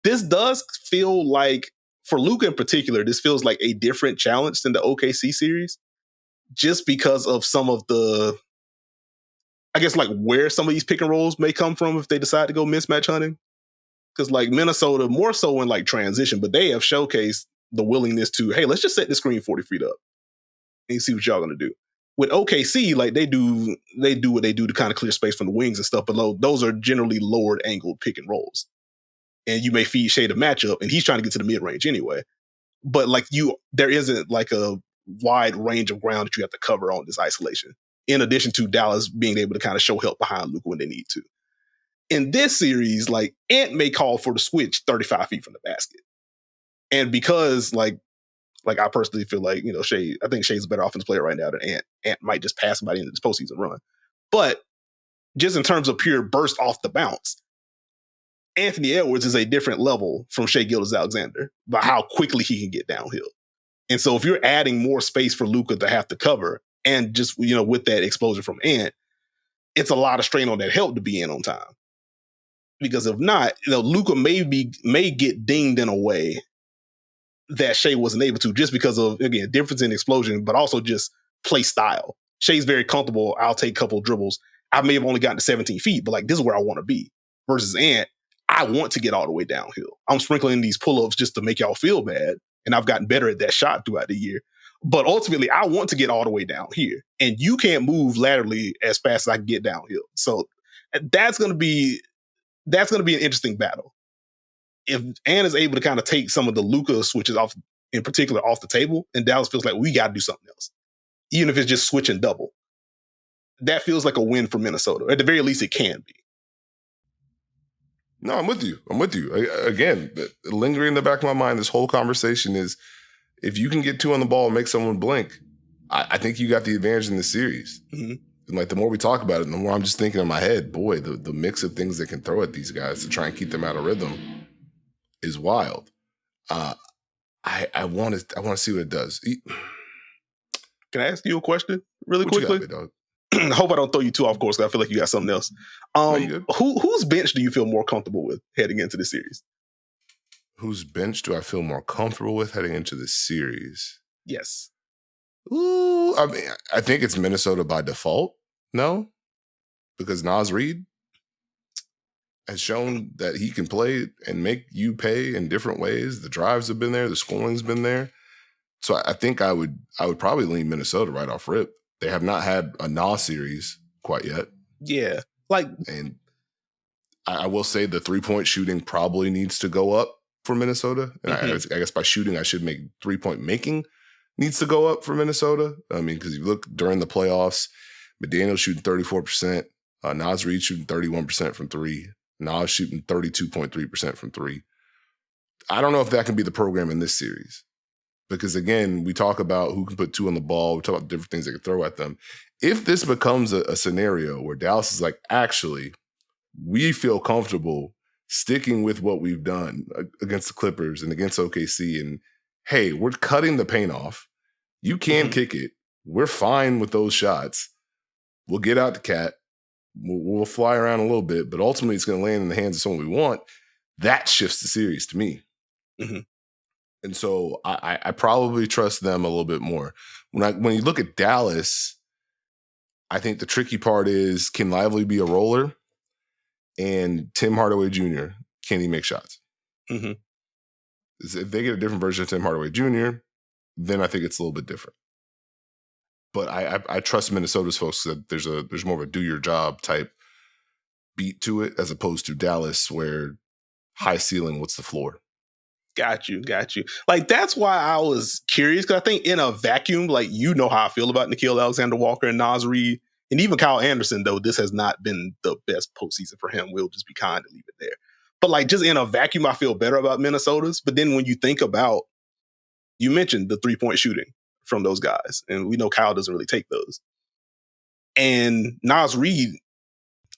This does feel like, for Luka in particular, this feels like a different challenge than the OKC series, just because of some of the, I guess, where some of these pick and rolls may come from if they decide to go mismatch hunting. Because Minnesota, more so in transition, but they have showcased the willingness to, hey, let's just set the screen 40 feet up and see what y'all gonna do. With OKC, they do what they do to kind of clear space from the wings and stuff, but those are generally lowered angled pick and rolls. And you may feed Shea the matchup, and he's trying to get to the mid range anyway. But there isn't a wide range of ground that you have to cover on this isolation. In addition to Dallas being able to kind of show help behind Luka when they need to. In this series, Ant may call for the switch 35 feet from the basket. And because, I personally feel Shea, I think Shea's a better offensive player right now than Ant. Ant might just pass somebody into this postseason run. But just in terms of pure burst off the bounce, Anthony Edwards is a different level from Shai Gilgeous-Alexander by how quickly he can get downhill. And so if you're adding more space for Luka to have to cover, and just, with that exposure from Ant, it's a lot of strain on that help to be in on time. Because if not, Luka may get dinged in a way that Shai wasn't able to, just because of, again, difference in explosion, but also just play style. Shai's very comfortable. I'll take a couple dribbles. I may have only gotten to 17 feet, but this is where I want to be. Versus Ant, I want to get all the way downhill. I'm sprinkling these pull-ups just to make y'all feel bad, and I've gotten better at that shot throughout the year. But ultimately, I want to get all the way down here, and you can't move laterally as fast as I can get downhill. So that's going to be an interesting battle. If Ant is able to kind of take some of the Luka switches off, in particular, off the table, and Dallas feels like we got to do something else, even if it's just switch and double, that feels like a win for Minnesota. At the very least, it can be. No, I'm with you. Again, lingering in the back of my mind, this whole conversation is, if you can get 2 on the ball and make someone blink, I think you got the advantage in the series. Mm-hmm. And the more we talk about it, the more I'm just thinking in my head, boy, the mix of things they can throw at these guys to try and keep them out of rhythm is wild. I want to see what it does. Can I ask you a question really quickly? You got me, dog? hope I don't throw you too off course, because I feel like you got something else. Whose bench do you feel more comfortable with heading into the series? Whose bench do I feel more comfortable with heading into the series? Yes. Ooh, I mean, I think it's Minnesota by default. No, because Naz Reid has shown that he can play and make you pay in different ways. The drives have been there, the scoring's been there. So I think I would probably lean Minnesota right off rip. They have not had a Nas series quite yet. Yeah, and I will say the 3-point shooting probably needs to go up for Minnesota. And I guess by shooting, I should make 3-point making needs to go up for Minnesota. I mean, because you look during the playoffs, McDaniel shooting 34%, Naz Reid shooting 31% from three, Nas shooting 32.3% from three. I don't know if that can be the program in this series. Because again, we talk about who can put two on the ball. We talk about different things they can throw at them. If this becomes a scenario where Dallas is like, actually, we feel comfortable sticking with what we've done against the Clippers and against OKC, and hey, we're cutting the paint off. You can kick it. We're fine with those shots. We'll get out the cat. We'll fly around a little bit, but ultimately it's going to land in the hands of someone we want. That shifts the series to me. Mm-hmm. And so I probably trust them a little bit more. When you look at Dallas, I think the tricky part is, can Lively be a roller? And Tim Hardaway Jr., can he make shots? Mm-hmm. If they get a different version of Tim Hardaway Jr., then I think it's a little bit different. But I trust Minnesota's folks that there's more of a do your job type beat to it, as opposed to Dallas, where high ceiling, what's the floor? Got you. Like, that's why I was curious, because I think in a vacuum, like, you know how I feel about Nickeil Alexander-Walker and Naz Reid, and even Kyle Anderson, though this has not been the best postseason for him. We'll just be kind and leave it there. But like, just in a vacuum, I feel better about Minnesota's. But then when you think about, you mentioned the 3-point shooting from those guys, and we know Kyle doesn't really take those. And Naz Reid,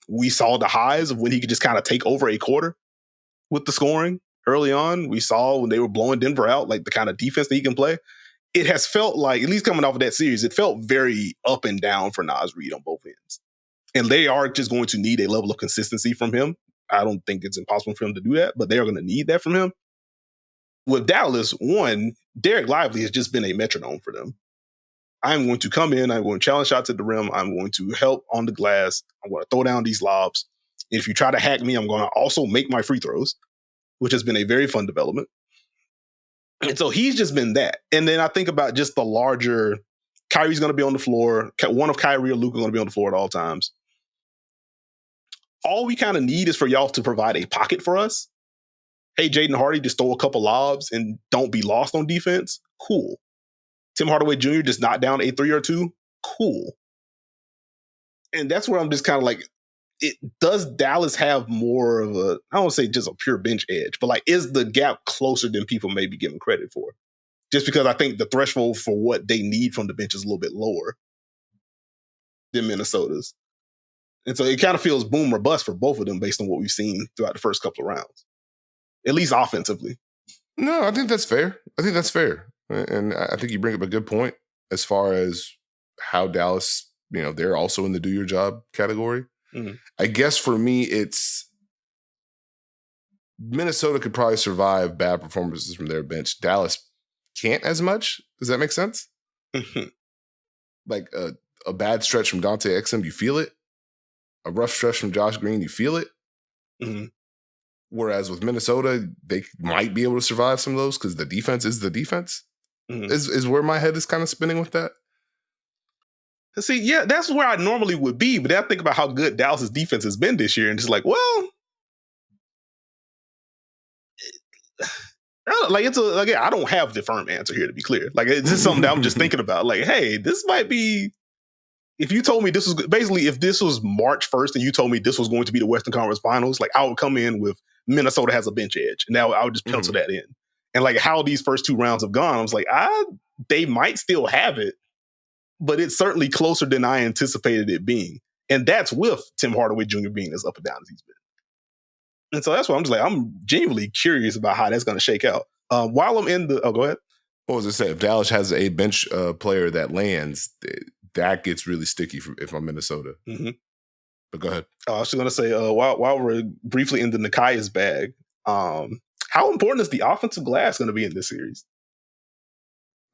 we saw the highs of when he could just kind of take over a quarter with the scoring. Early on, we saw when they were blowing Denver out, like the kind of defense that he can play. It has felt like, at least coming off of that series, it felt very up and down for Naz Reid on both ends. And they are just going to need a level of consistency from him. I don't think it's impossible for him to do that, but they are going to need that from him. With Dallas, one, Derek Lively has just been a metronome for them. I'm going to come in, I'm going to challenge shots at the rim, I'm going to help on the glass, I'm going to throw down these lobs. If you try to hack me, I'm going to also make my free throws, which has been a very fun development. And so he's just been that. And then I think about just the larger, Kyrie's going to be on the floor. One of Kyrie or Luka going to be on the floor at all times. All we kind of need is for y'all to provide a pocket for us. Hey, Jaden Hardy, just throw a couple lobs and don't be lost on defense. Cool. Tim Hardaway Jr. just knock down a 3 or 2. Cool. And that's where I'm just kind of like, does Dallas have more of a, I don't want to say just a pure bench edge, but like, is the gap closer than people may be giving credit for? Just because I think the threshold for what they need from the bench is a little bit lower than Minnesota's. And so it kind of feels boom or bust for both of them based on what we've seen throughout the first couple of rounds, at least offensively. No, I think that's fair. And I think you bring up a good point as far as how Dallas, they're also in the do your job category. Mm-hmm. I guess for me, it's Minnesota could probably survive bad performances from their bench. Dallas can't as much. Does that make sense? Mm-hmm. Like a bad stretch from Dante Exum, you feel it. A rough stretch from Josh Green, you feel it. Mm-hmm. Whereas with Minnesota, they might be able to survive some of those because the defense is the defense. Mm-hmm. Is where my head is kind of spinning with that. See, yeah, that's where I normally would be, but then I think about how good Dallas's defense has been this year, and just like, well, like I don't have the firm answer here, to be clear. Like, it's just something that I'm just thinking about. Like, hey, this might be. If you told me this was basically, if this was March 1st and you told me this was going to be the Western Conference Finals, like, I would come in with Minnesota has a bench edge, and now I would just pencil that in. And like how these first 2 rounds have gone, I was like, they might still have it, but it's certainly closer than I anticipated it being. And that's with Tim Hardaway Jr. being as up and down as he's been. And so that's why I'm just like, I'm genuinely curious about how that's going to shake out. While I'm in go ahead. What was I say? If Dallas has a bench player that lands, that gets really sticky if I'm Minnesota. Mm-hmm. But go ahead. I was just going to say, while we're briefly in the Nekias bag, how important is the offensive glass going to be in this series?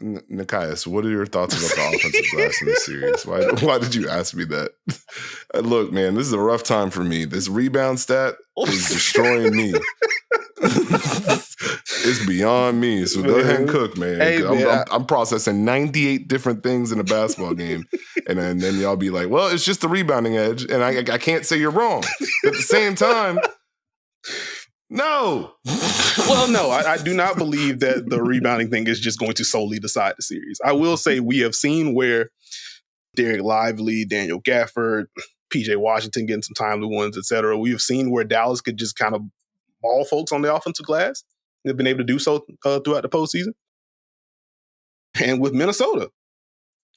Nekias, what are your thoughts about the offensive glass in this series? Why did you ask me that? Look, man, this is a rough time for me. This rebound stat is destroying me. It's beyond me. So go ahead and cook, man. Hey, I'm processing 98 different things in a basketball game. And then y'all be like, well, it's just the rebounding edge. And I can't say you're wrong. At the same time, no. Well, no, I do not believe that the rebounding thing is just going to solely decide the series. I will say we have seen where Derek Lively, Daniel Gafford, PJ Washington getting some timely ones, et cetera. We have seen where Dallas could just kind of ball folks on the offensive glass. They've been able to do so throughout the postseason. And with Minnesota,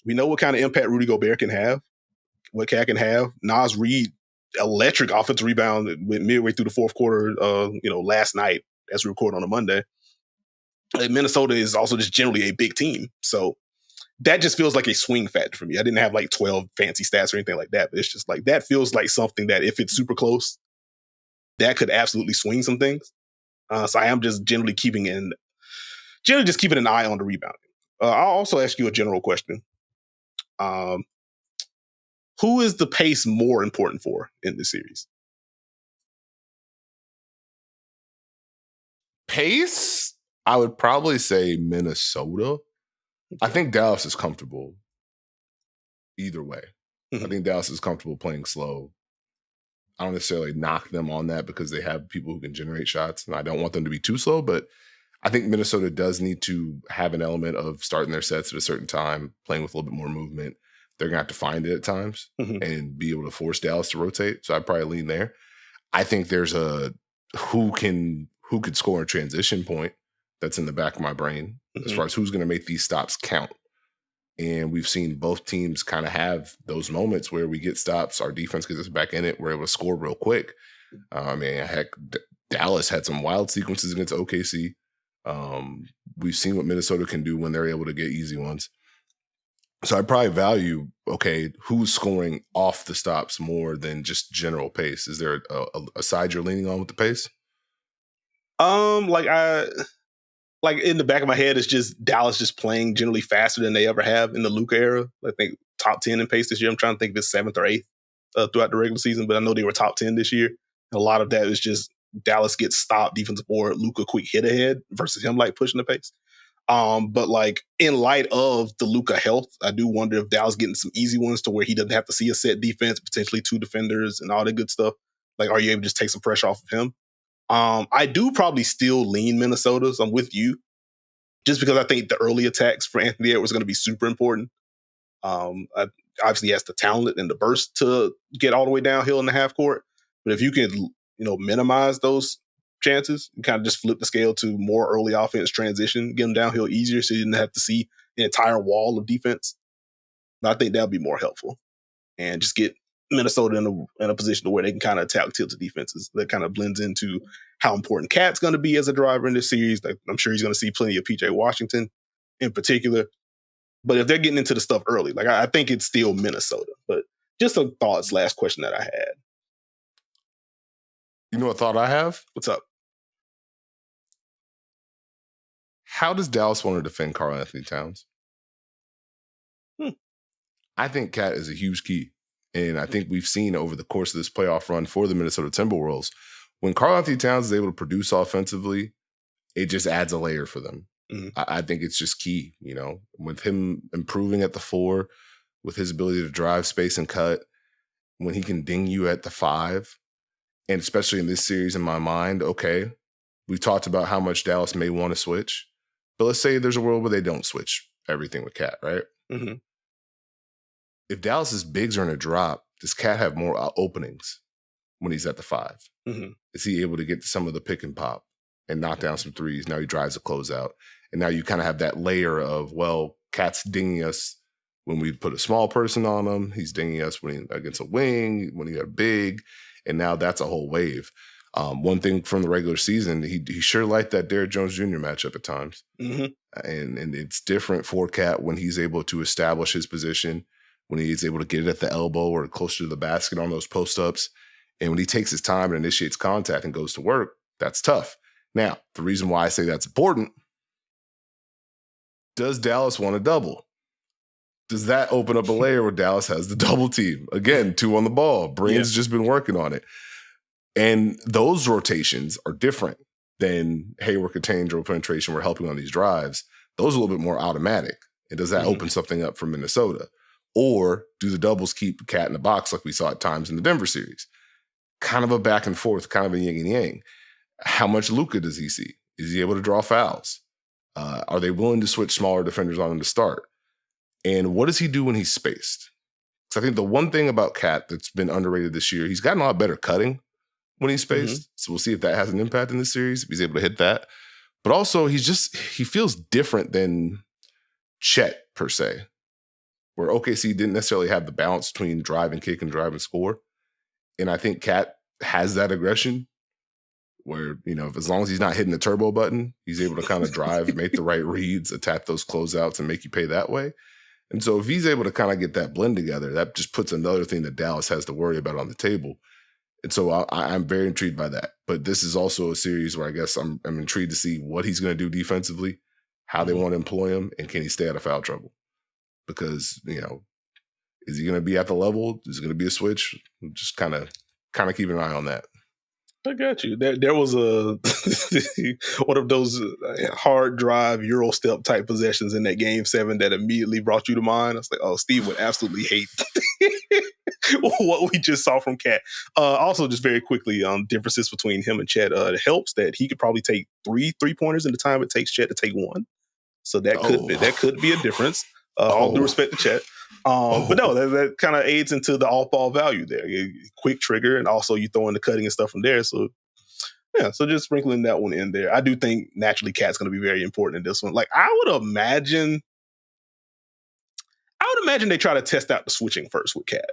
we know what kind of impact Rudy Gobert can have, what Cat can have. Naz Reid, electric offensive rebound went midway through the fourth quarter, last night as we record on a Monday. And Minnesota is also just generally a big team. So that just feels like a swing factor for me. I didn't have like 12 fancy stats or anything like that, but it's just like that feels like something that if it's super close, that could absolutely swing some things. So I am just generally keeping an eye on the rebounding. I'll also ask you a general question. Who is the pace more important for in this series? Pace? I would probably say Minnesota. I think Dallas is comfortable either way. Mm-hmm. I think Dallas is comfortable playing slow. I don't necessarily knock them on that because they have people who can generate shots, and I don't want them to be too slow, but I think Minnesota does need to have an element of starting their sets at a certain time, playing with a little bit more movement. They're going to have to find it at times and be able to force Dallas to rotate. So I'd probably lean there. I think there's a who could score a transition point that's in the back of my brain as far as who's going to make these stops count. And we've seen both teams kind of have those moments where we get stops, our defense gets us back in it, we're able to score real quick. Dallas had some wild sequences against OKC. We've seen what Minnesota can do when they're able to get easy ones. So I probably value, who's scoring off the stops more than just general pace? Is there a side you're leaning on with the pace? Like in the back of my head, it's just Dallas just playing generally faster than they ever have in the Luka era. I think top 10 in pace this year. I'm trying to think if it's 7th or 8th throughout the regular season, but I know they were top 10 this year. And a lot of that is just Dallas gets stopped defensive board, Luka quick hit ahead versus him like pushing the pace. But like in light of the Luka health, I do wonder if Dallas getting some easy ones to where he doesn't have to see a set defense, potentially 2 defenders and all that good stuff. Like, are you able to just take some pressure off of him? I do probably still lean Minnesota, so I'm with you. Just because I think the early attacks for Anthoyn Edwards are going to be super important. Obviously, he has the talent and the burst to get all the way downhill in the half court. But if you can, minimize those chances and kind of just flip the scale to more early offense transition, get them downhill easier so you didn't have to see an entire wall of defense. But I think that would be more helpful. And just get Minnesota in a position where they can kind of attack tilted defenses. That kind of blends into how important Cat's going to be as a driver in this series. Like, I'm sure he's going to see plenty of PJ Washington in particular. But if they're getting into the stuff early, like I think it's still Minnesota. But just a thoughts, last question that I had. You know what thought I have? What's up? How does Dallas want to defend Karl-Anthony Towns? I think Cat is a huge key. And I think we've seen over the course of this playoff run for the Minnesota Timberwolves, when Karl-Anthony Towns is able to produce offensively, it just adds a layer for them. Mm-hmm. I think it's just key, with him improving at the 4, with his ability to drive space and cut, when he can ding you at the 5, and especially in this series in my mind, we've talked about how much Dallas may want to switch, but let's say there's a world where they don't switch everything with Cat, right? Mm-hmm. If Dallas's bigs are in a drop, does Cat have more openings when he's at the 5? Mm-hmm. Is he able to get to some of the pick and pop and knock down some threes? Now he drives a closeout. And now you kind of have that layer of, Cat's dinging us when we put a small person on him. He's dinging us when against a wing, when he got big. And now that's a whole wave. One thing from the regular season, he sure liked that Derrick Jones Jr. matchup at times. Mm-hmm. And it's different for Cat when he's able to establish his position, when he's able to get it at the elbow or closer to the basket on those post-ups. And when he takes his time and initiates contact and goes to work, that's tough. Now, the reason why I say that's important, does Dallas want a double? Does that open up a layer where Dallas has the double team? Again, 2 on the ball. Brain's just been working on it. And those rotations are different than, hey, we're containing dribble penetration, we're helping on these drives. Those are a little bit more automatic. And does that open something up for Minnesota? Or do the doubles keep Cat in the box like we saw at times in the Denver series? Kind of a back and forth, kind of a yin and yang. How much Luka does he see? Is he able to draw fouls? Are they willing to switch smaller defenders on him to start? And what does he do when he's spaced? Because I think the one thing about Cat that's been underrated this year, he's gotten a lot better cutting when he's spaced. So we'll see if that has an impact in this series, if he's able to hit that. But also, he feels different than Chet, per se, where OKC didn't necessarily have the balance between drive and kick and drive and score. And I think Cat has that aggression where, as long as he's not hitting the turbo button, he's able to kind of drive, make the right reads, attack those closeouts, and make you pay that way. And so if he's able to kind of get that blend together, that just puts another thing that Dallas has to worry about on the table. And so I'm very intrigued by that. But this is also a series where I guess I'm intrigued to see what he's going to do defensively, how they want to employ him, and can he stay out of foul trouble? Because, is he going to be at the level? Is it going to be a switch? Just kind of keep an eye on that. I got you. There was a one of those hard drive Euro step type possessions in that Game 7 that immediately brought you to mind. I was like, oh, Steve would absolutely hate what we just saw from Cat. Also, just very quickly, differences between him and Chet. It helps that he could probably take 3 3-pointers in the time it takes Chet to take 1. So that could be a difference. All due respect to Chet. But no, that kind of aids into the off-ball value there. Quick trigger, and also you throw in the cutting and stuff from there. So, yeah, so just sprinkling that one in there. I do think naturally Cat's going to be very important in this one. Like, I would imagine they try to test out the switching first with Cat.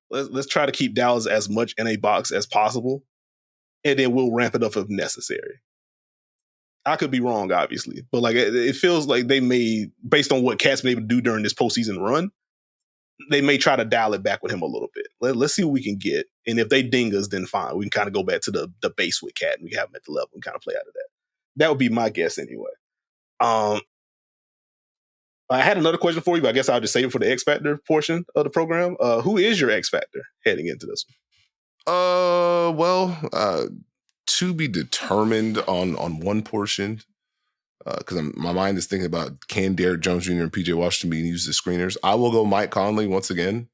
Let's try to keep Dallas as much in a box as possible, and then we'll ramp it up if necessary. I could be wrong, obviously, but like it feels like they may, based on what Cat's been able to do during this postseason run, they may try to dial it back with him a little bit. Let's see what we can get, and if they ding us, then fine. We can kind of go back to the base with Cat, and we have him at the level and kind of play out of that. That would be my guess anyway. I had another question for you, but I guess I'll just save it for the X Factor portion of the program. Who is your X Factor heading into this one? To be determined on one portion, because my mind is thinking about, can Derrick Jones Jr. and PJ Washington be used as screeners? I will go Mike Conley once again.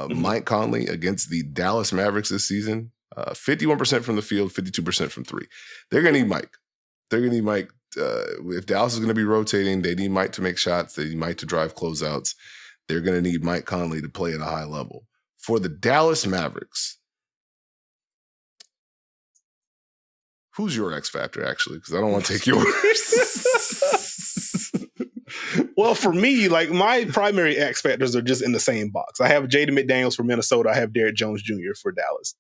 Mike Conley against the Dallas Mavericks this season, 51% from the field, 52% from 3. They're going to need Mike. If Dallas is going to be rotating, they need Mike to make shots. They need Mike to drive closeouts. They're going to need Mike Conley to play at a high level. For the Dallas Mavericks, who's your X Factor, actually? Because I don't want to take yours. Well, for me, like my primary X Factors are just in the same box. I have Jaden McDaniels for Minnesota. I have Derrick Jones Jr. for Dallas.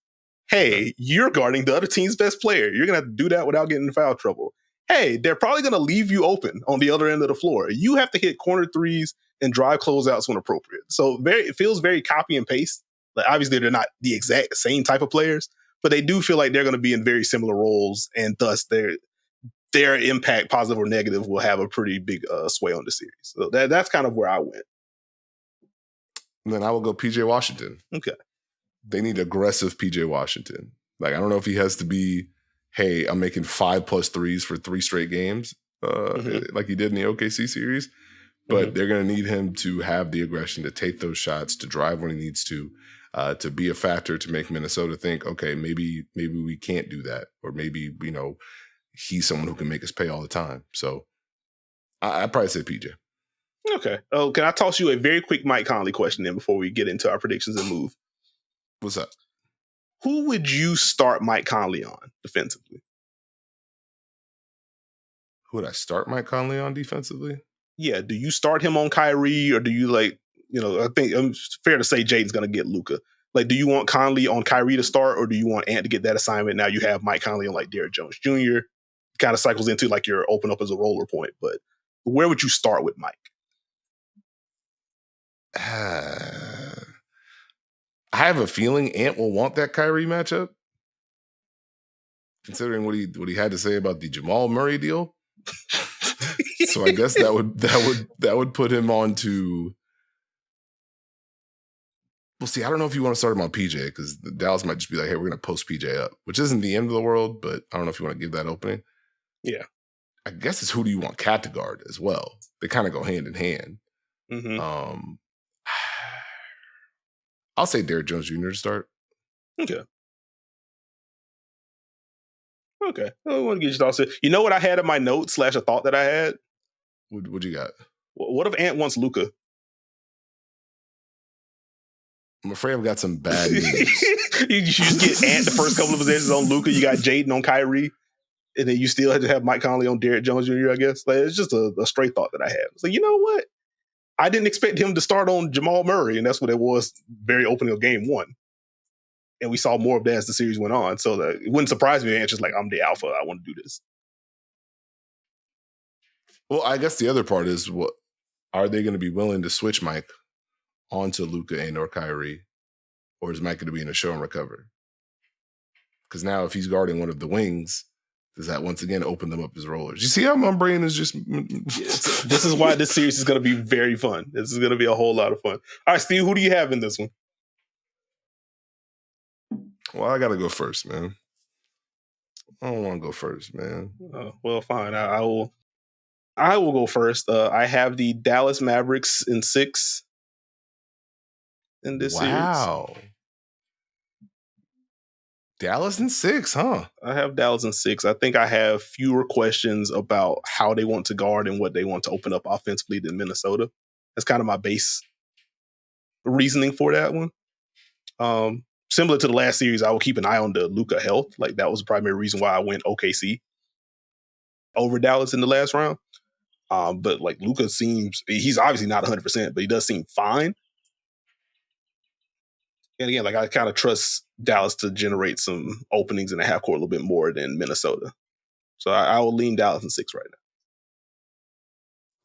Hey, you're guarding the other team's best player. You're going to have to do that without getting in foul trouble. Hey, they're probably going to leave you open on the other end of the floor. You have to hit corner threes and drive closeouts when appropriate. So it feels very copy and paste. Like, obviously, they're not the exact same type of players, but they do feel like they're going to be in very similar roles, and thus their impact, positive or negative, will have a pretty big sway on the series. So that's kind of where I went. And then I will go PJ Washington. Okay. They need aggressive PJ Washington. Like, I don't know if he has to be, hey, I'm making 5+ threes for 3 straight games, like he did in the OKC series, but they're going to need him to have the aggression to take those shots, to drive when he needs to be a factor to make Minnesota think, okay, maybe we can't do that. Or maybe, he's someone who can make us pay all the time. So I'd probably say PJ. Okay. Oh, can I toss you a very quick Mike Conley question then before we get into our predictions and move? What's up? Who would you start Mike Conley on defensively? Who would I start Mike Conley on defensively? Yeah. Do you start him on Kyrie, or do you I think it's fair to say Jaden's going to get Luka. Like, do you want Conley on Kyrie to start, or do you want Ant to get that assignment? Now you have Mike Conley on like Derrick Jones Jr. Kind of cycles into like your open up as a roller point, but where would you start with Mike? I have a feeling Ant will want that Kyrie matchup, considering what he had to say about the Jamal Murray deal. So I guess that would put him on to. Well, see, I don't know if you want to start him on PJ because Dallas might just be like, "Hey, we're going to post PJ up," which isn't the end of the world, but I don't know if you want to give that opening. Yeah, I guess it's who do you want Cat to guard as well. They kind of go hand in hand. Mm-hmm. I'll say Derrick Jones Jr. to start. Okay. I want to get your thoughts. You know what I had in my notes / a thought that I had? What you got? What if Ant wants Luka? I'm afraid I've got some bad news. You just get Ant the first couple of possessions on Luka. You got Jaden on Kyrie. And then you still had to have Mike Conley on Derrick Jones Jr., I guess. Like, it's just a straight thought that I had. It's like, you know what? I didn't expect him to start on Jamal Murray, and that's what it was very opening of game one. And we saw more of that as the series went on. So it wouldn't surprise me. Ant's just like, I'm the alpha. I want to do this. Well, I guess the other part is, what are they going to be willing to switch Mike onto Luka and or Kyrie? Or is Mike going to be in a show and recover? Because now if he's guarding one of the wings, does that once again open them up as rollers? You see how my brain is just... This is why this series is going to be very fun. This is going to be a whole lot of fun. All right, Steve, who do you have in this one? Well, I got to go first, man. I don't want to go first, man. Well, fine. I will go first. I have the Dallas Mavericks in 6 in this series. Wow. Dallas in 6, huh? I have Dallas in 6. I think I have fewer questions about how they want to guard and what they want to open up offensively than Minnesota. That's kind of my base reasoning for that one. Similar to the last series, I will keep an eye on the Luka health. Like, that was the primary reason why I went OKC over Dallas in the last round. But like, Luka seems, he's obviously not 100%, but he does seem fine. And again, like, I kind of trust Dallas to generate some openings in the half court a little bit more than Minnesota. So I will lean Dallas in 6 right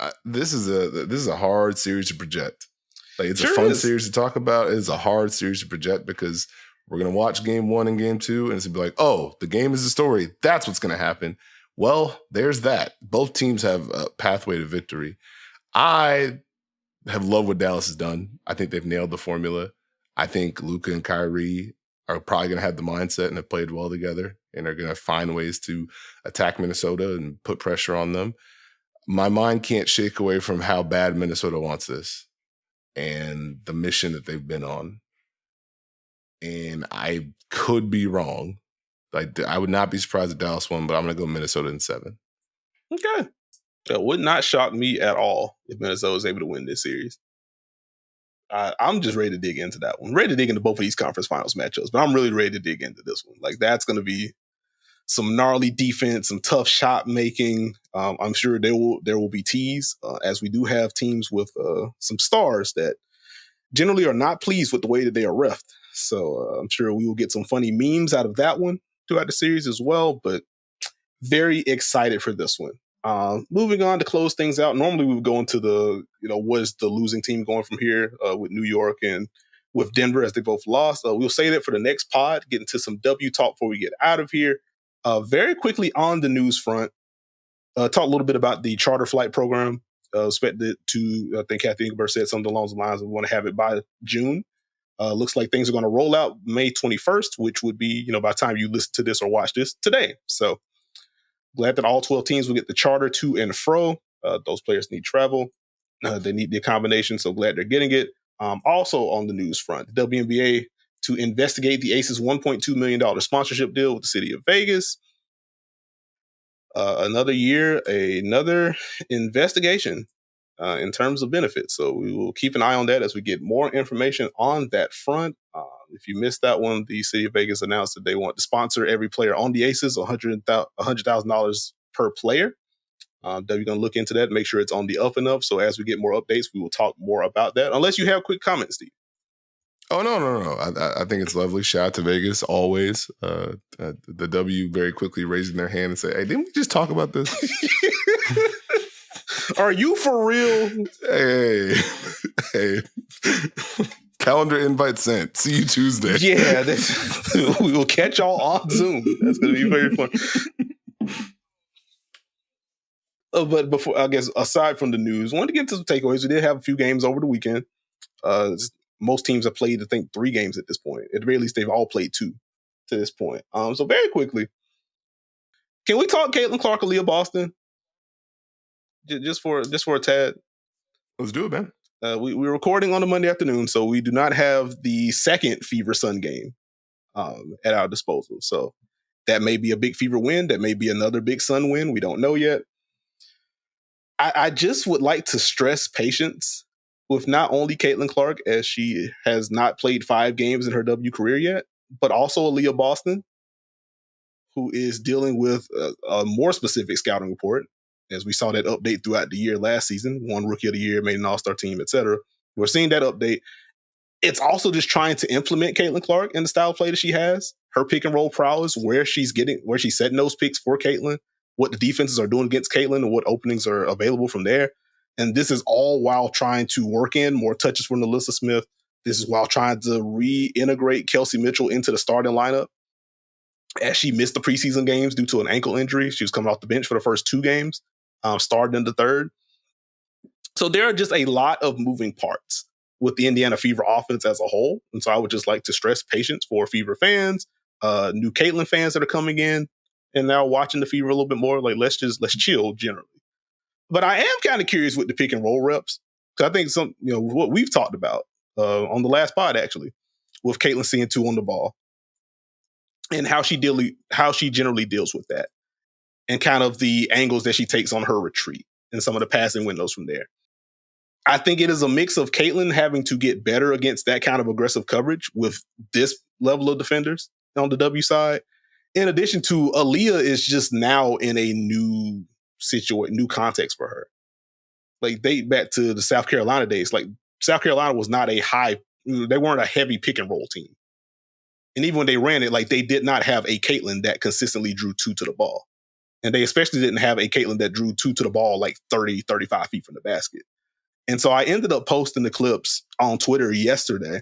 now. This is a hard series to project. Like, it's Sure a fun is. series to talk about. It's a hard series to project because we're going to watch game 1 and game 2, and it's going to be like, oh, the game is the story. That's what's going to happen. Well, there's that. Both teams have a pathway to victory. I have loved what Dallas has done. I think they've nailed the formula. I think Luka and Kyrie are probably going to have the mindset and have played well together and are going to find ways to attack Minnesota and put pressure on them. My mind can't shake away from how bad Minnesota wants this and the mission that they've been on. And I could be wrong. Like, I would not be surprised if Dallas won, but I'm going to go Minnesota in 7. Okay. That would not shock me at all if Minnesota was able to win this series. I'm just ready to dig into that one. Ready to dig into both of these conference finals matchups, but I'm really ready to dig into this one. Like, that's going to be some gnarly defense, some tough shot making. I'm sure there will be tees, as we do have teams with some stars that generally are not pleased with the way that they are reffed. So I'm sure we will get some funny memes out of that one throughout the series as well, but very excited for this one. Moving on to close things out. Normally we would go into the, what is the losing team going from here with New York and with Denver as they both lost. We'll say that for the next pod, get into some W talk before we get out of here. Very quickly on the news front, talk a little bit about the charter flight program. Expected to, I think Kathy Engelbert said something along the lines of we want to have it by June. Looks like things are going to roll out May 21st, which would be, by the time you listen to this or watch this today. So glad that all 12 teams will get the charter to and fro. Those players need travel. They need the accommodation, so glad they're getting it. Also on the news front, the WNBA to investigate the Aces $1.2 million sponsorship deal with the city of Vegas. Another year, another investigation in terms of benefits. So we will keep an eye on that as we get more information on that front. If you missed that one, the city of Vegas announced that they want to sponsor every player on the Aces, $100,000 per player. We're going to look into that, make sure it's on the up and up. So as we get more updates, we will talk more about that. Unless you have quick comments, Steve. Oh, no. I think it's lovely. Shout out to Vegas, always. The W very quickly raising their hand and say, hey, didn't we just talk about this? Are you for real? Hey. Calendar invite sent. See you Tuesday. Yeah, we will catch y'all on Zoom. That's going to be very fun. But before, I guess, aside from the news, I wanted to get to some takeaways. We did have a few games over the weekend. Most teams have played, I think, 3 games at this point. At the very least, they've all played 2 to this point. So very quickly, can we talk Caitlin Clark, Aliyah Boston? Just for a tad. Let's do it, man. We're recording on a Monday afternoon, so we do not have the second Fever Sun game at our disposal. So that may be a big Fever win. That may be another big Sun win. We don't know yet. I just would like to stress patience with not only Caitlin Clark, as she has not played 5 games in her W career yet, but also Aliyah Boston, who is dealing with a more specific scouting report. As we saw that update throughout the year last season, won Rookie of the Year, made an All-Star team, etc. We're seeing that update. It's also just trying to implement Caitlin Clark and the style of play that she has, her pick and roll prowess, where she's setting those picks for Caitlin, what the defenses are doing against Caitlin, and what openings are available from there. And this is all while trying to work in more touches for Nalissa Smith. This is while trying to reintegrate Kelsey Mitchell into the starting lineup. As she missed the preseason games due to an ankle injury, she was coming off the bench for the first 2 games. Started in the 3rd. So there are just a lot of moving parts with the Indiana Fever offense as a whole. And so I would just like to stress patience for Fever fans, new Caitlin fans that are coming in and now watching the Fever a little bit more. Like, let's chill generally. But I am kind of curious with the pick and roll reps, because I think what we've talked about on the last pod, actually, with Caitlin seeing 2 on the ball and how she generally deals with that, and kind of the angles that she takes on her retreat and some of the passing windows from there. I think it is a mix of Caitlin having to get better against that kind of aggressive coverage with this level of defenders on the W side. In addition to Aliyah is just now in a new context for her. Like, date back to the South Carolina days. Like, South Carolina was not they weren't a heavy pick and roll team. And even when they ran it, like, they did not have a Caitlin that consistently drew 2 to the ball. And they especially didn't have a Caitlin that drew 2 to the ball like 30, 35 feet from the basket. And so I ended up posting the clips on Twitter yesterday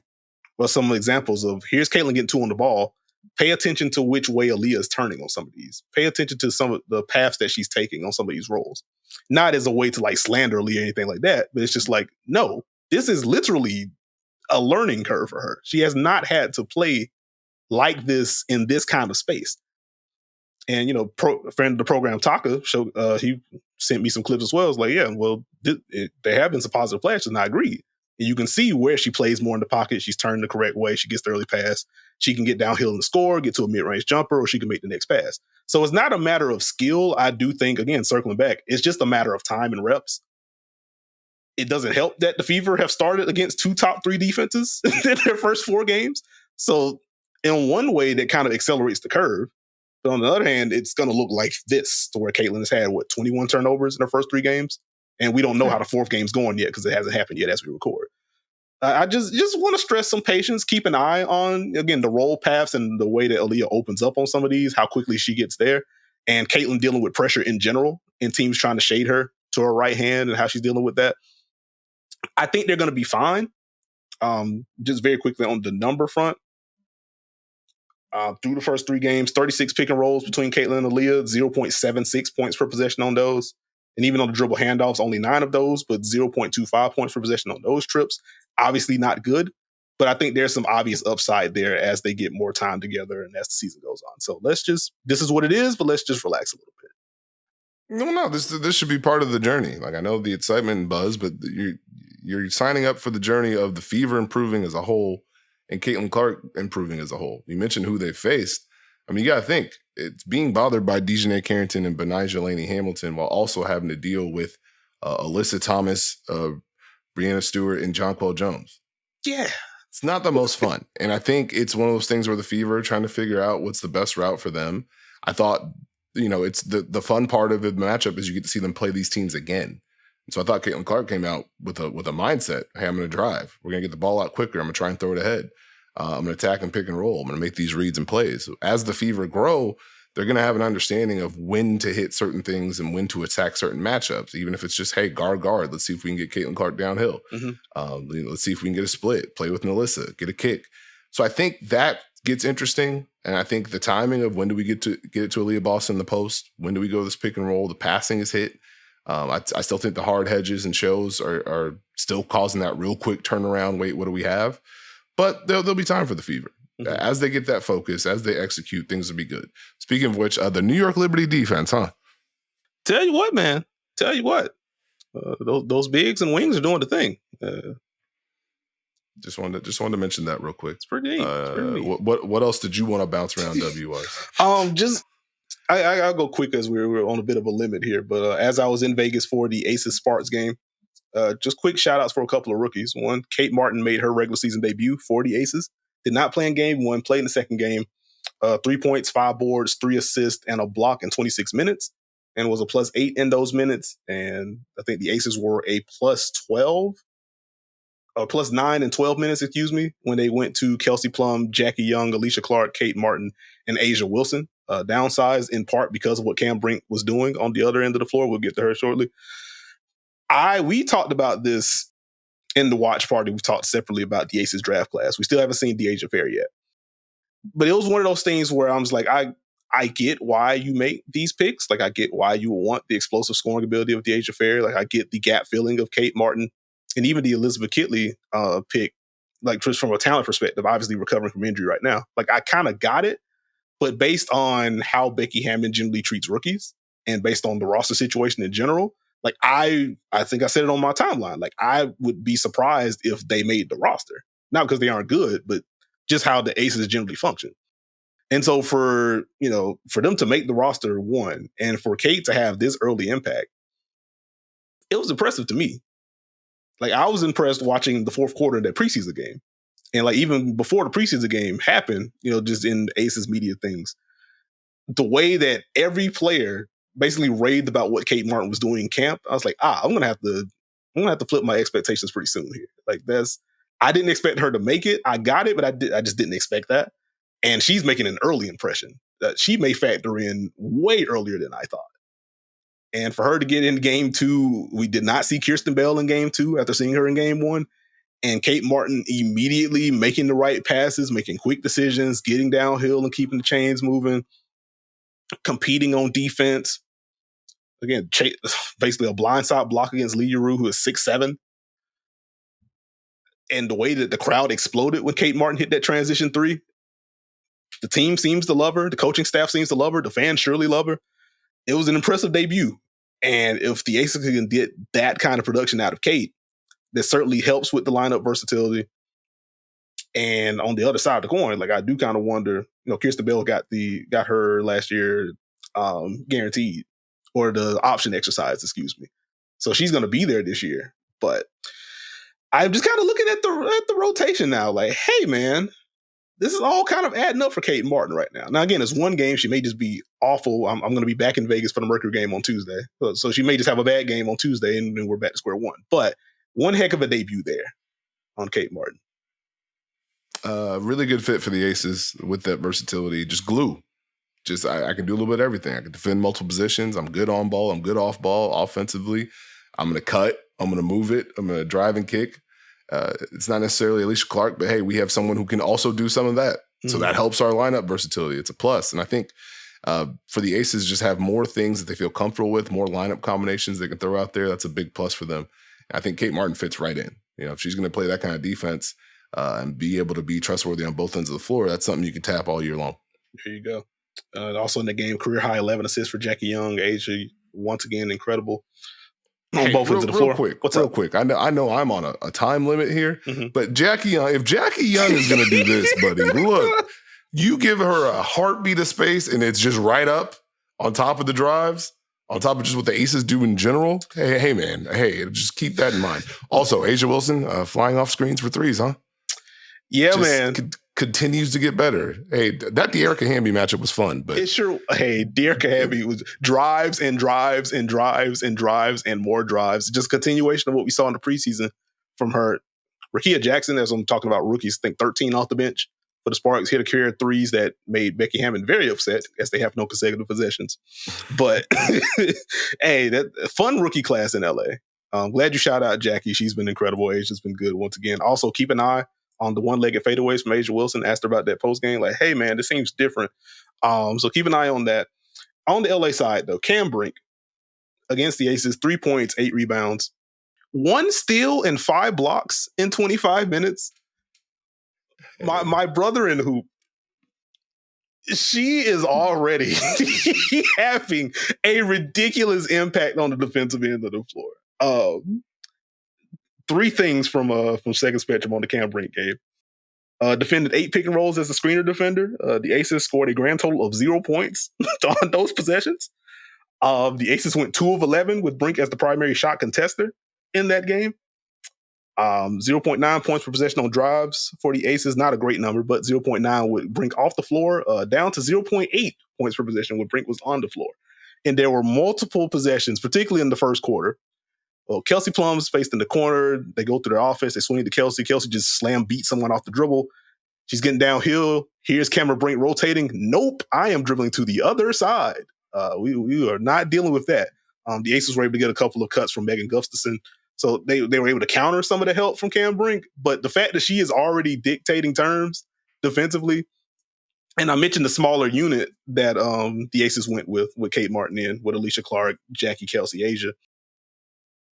with some examples of, here's Caitlin getting 2 on the ball. Pay attention to which way Aliyah is turning on some of these. Pay attention to some of the paths that she's taking on some of these roles. Not as a way to like slander Aliyah or anything like that, but it's just like, no, this is literally a learning curve for her. She has not had to play like this in this kind of space. And, a friend of the program, Taka, he sent me some clips as well. I was like, yeah, well, there have been some positive flashes, and I agree. And you can see where she plays more in the pocket. She's turned the correct way. She gets the early pass. She can get downhill and score, get to a mid-range jumper, or she can make the next pass. So it's not a matter of skill. I do think, again, circling back, it's just a matter of time and reps. It doesn't help that the Fever have started against 2 top 3 defenses in their first 4 games. So in one way, that kind of accelerates the curve. But on the other hand, it's going to look like this, to where Caitlin has had, 21 turnovers in her first 3 games? And we don't know how the 4th game's going yet, because it hasn't happened yet as we record. I just want to stress some patience. Keep an eye on, again, the roll paths and the way that Aliyah opens up on some of these, how quickly she gets there. And Caitlin dealing with pressure in general, and teams trying to shade her to her right hand, and how she's dealing with that. I think they're going to be fine. Just very quickly on the number front. Through the first 3 games, 36 pick and rolls between Caitlin and Aliyah, 0.76 points per possession on those. And even on the dribble handoffs, only 9 of those, but 0.25 points per possession on those trips. Obviously not good, but I think there's some obvious upside there as they get more time together and as the season goes on. So this is what it is, but let's just relax a little bit. No, this should be part of the journey. Like, I know the excitement and buzz, but you're signing up for the journey of the Fever improving as a whole and Caitlin Clark improving as a whole. You mentioned who they faced. I mean, you got to think, it's being bothered by Dejanay Carrington and Benijah Laney-Hamilton while also having to deal with Alyssa Thomas, Breanna Stewart, and Jonquel Jones. Yeah. It's not the most fun. And I think it's one of those things where the Fever are trying to figure out what's the best route for them. I thought, it's the fun part of the matchup is you get to see them play these teams again. And so I thought Caitlin Clark came out with a mindset. Hey, I'm going to drive. We're going to get the ball out quicker. I'm going to try and throw it ahead. I'm going to attack and pick and roll. I'm going to make these reads and plays. As the Fever grow, they're going to have an understanding of when to hit certain things and when to attack certain matchups, even if it's just, hey, guard. Let's see if we can get Caitlin Clark downhill. Let's see if we can get a split, play with Melissa, get a kick. So I think that gets interesting. And I think the timing of when do we get it to Aliyah Boston in the post, when do we go this pick and roll, the passing is hit. I still think the hard hedges and shows are still causing that real quick turnaround. Wait, what do we have? But there'll be time for the fever. As they get that focus, as they execute, things will be good. Speaking of which, the New York Liberty defense, huh? Tell you what, man. Those bigs and wings are doing the thing. Just wanted to mention that real quick. It's pretty neat. What else did you want to bounce around W-wise? I'll go quick as we're on a bit of a limit here. But as I was in Vegas for the Aces Sparks game, just quick shout outs for a couple of rookies. One, Kate Martin made her regular season debut for the Aces. Did not play in game one, played in the second game. 3 points, 5 boards, 3 assists, and a block in 26 minutes, and was a +8 in those minutes. And I think the Aces were a +12, or +9 in 12 minutes, when they went to Kelsey Plum, Jackie Young, Alicia Clark, Kate Martin, and Asia Wilson. Downsized in part because of what Cam Brink was doing on the other end of the floor. We'll get to her shortly. We talked about this in the watch party. We've talked separately about the Aces draft class. We still haven't seen De'Asia Fair yet. But it was one of those things where I was like, I get why you make these picks. Like, I get why you want the explosive scoring ability of De'Asia Fair. Like, I get the gap filling of Kate Martin and even the Elizabeth Kitley pick, like, just from a talent perspective, obviously recovering from injury right now. Like, I kind of got it, but based on how Becky Hammond generally treats rookies and based on the roster situation in general, like, I think I said it on my timeline. Like, I would be surprised if they made the roster. Not because they aren't good, but just how the Aces generally function. And so for them to make the roster, one, and for Kate to have this early impact, it was impressive to me. Like, I was impressed watching the fourth quarter of that preseason game. And like, even before the preseason game happened, just in Aces media things, the way that every player basically raved about what Kate Martin was doing in camp, I was like, I'm gonna have to flip my expectations pretty soon here. Like, I didn't expect her to make it. I got it, but I just didn't expect that. And she's making an early impression. She may factor in way earlier than I thought. And for her to get in game 2, we did not see Kirsten Bell in game 2 after seeing her in game 1. And Kate Martin immediately making the right passes, making quick decisions, getting downhill and keeping the chains moving, competing on defense. Again, basically a blindside block against Lee Yuru, who is 6'7". And the way that the crowd exploded when Kate Martin hit that transition 3, the team seems to love her. The coaching staff seems to love her. The fans surely love her. It was an impressive debut. And if the Aces can get that kind of production out of Kate, that certainly helps with the lineup versatility. And on the other side of the coin, like, I do kind of wonder, Kirsten Bell got her last year guaranteed, or the option exercise, So she's going to be there this year. But I'm just kind of looking at the rotation now, like, hey, man, this is all kind of adding up for Kate Martin right now. Now, again, it's one game. She may just be awful. I'm going to be back in Vegas for the Mercury game on Tuesday. So she may just have a bad game on Tuesday, and then we're back to square one. But one heck of a debut there on Kate Martin. Really good fit for the Aces with that versatility. Just glue. I can do a little bit of everything. I can defend multiple positions. I'm good on ball. I'm good off ball offensively. I'm going to cut. I'm going to move it. I'm going to drive and kick. It's not necessarily Alicia Clark, but hey, we have someone who can also do some of that. Mm-hmm. So that helps our lineup versatility. It's a plus. And I think for the Aces, just have more things that they feel comfortable with, more lineup combinations they can throw out there. That's a big plus for them. I think Kate Martin fits right in. If she's going to play that kind of defense and be able to be trustworthy on both ends of the floor, that's something you can tap all year long. There you go. Also in the game, career high 11 assists for Jackie Young. Asia, once again, incredible. On both ends of the floor. Real quick. I know I'm on a time limit here, but Jackie Young, if Jackie Young is going to do this, buddy, look, you give her a heartbeat of space and it's just right up on top of the drives, on top of just what the Aces do in general. Hey, man. Hey, just keep that in mind. Also, Asia Wilson flying off screens for threes, huh? Yeah, just man. Continues to get better. Hey, that De'Erica Hamby matchup was fun, but De'Erica Hamby was drives and drives and drives and drives and more drives. Just continuation of what we saw in the preseason from her. Nekias Jackson, as I'm talking about rookies, I think 13 off the bench but the Sparks hit a career of threes that made Becky Hammon very upset, as they have no consecutive possessions. But hey, that fun rookie class in LA. Glad you shout out Jackie. She's been incredible. Asia's been good once again. Also, keep an eye on the one-legged fadeaways from Asia Wilson. Asked her about that post game. Like, hey man, this seems different. So keep an eye on that. On the LA side, though, Cam Brink against the Aces, 3 points, 8 rebounds, 1 steal and 5 blocks in 25 minutes. My brother in hoop, she is already having a ridiculous impact on the defensive end of the floor. 3 things from second spectrum on the Cam Brink game. Defended 8 pick and rolls as a screener defender. The Aces scored a grand total of 0 points on those possessions. The Aces went 2 of 11 with Brink as the primary shot contester in that game. 0.9 points per possession on drives for the Aces. Not a great number, but 0.9 with Brink off the floor, down to 0.8 points per possession when Brink was on the floor. And there were multiple possessions, particularly in the first quarter. Well, Kelsey Plum's faced in the corner. They go through their offense. They swing to Kelsey. Kelsey just beat someone off the dribble. She's getting downhill. Here's Cameron Brink rotating. Nope, I am dribbling to the other side. We are not dealing with that. The Aces were able to get a couple of cuts from Megan Gustafson. So they were able to counter some of the help from Cam Brink. But the fact that she is already dictating terms defensively, and I mentioned the smaller unit that the Aces went with Kate Martin in, with Alicia Clark, Jackie, Kelsey, Asia.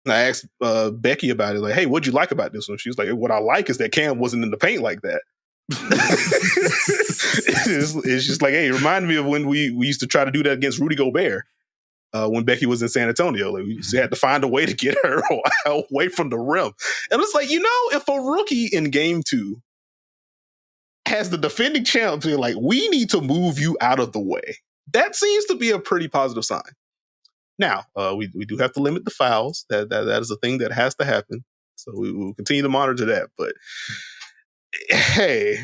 And I asked Becky about it, like, hey, what'd you like about this one? She was like, what I like is that Cam wasn't in the paint like that. It's just like, hey, it reminded me of when we used to try to do that against Rudy Gobert when Becky was in San Antonio. Like, we just had to find a way to get her away from the rim. And it's like, if a rookie in game 2 has the defending champ being like, we need to move you out of the way, that seems to be a pretty positive sign. Now, we do have to limit the fouls. That is a thing that has to happen. So we will continue to monitor that. But hey,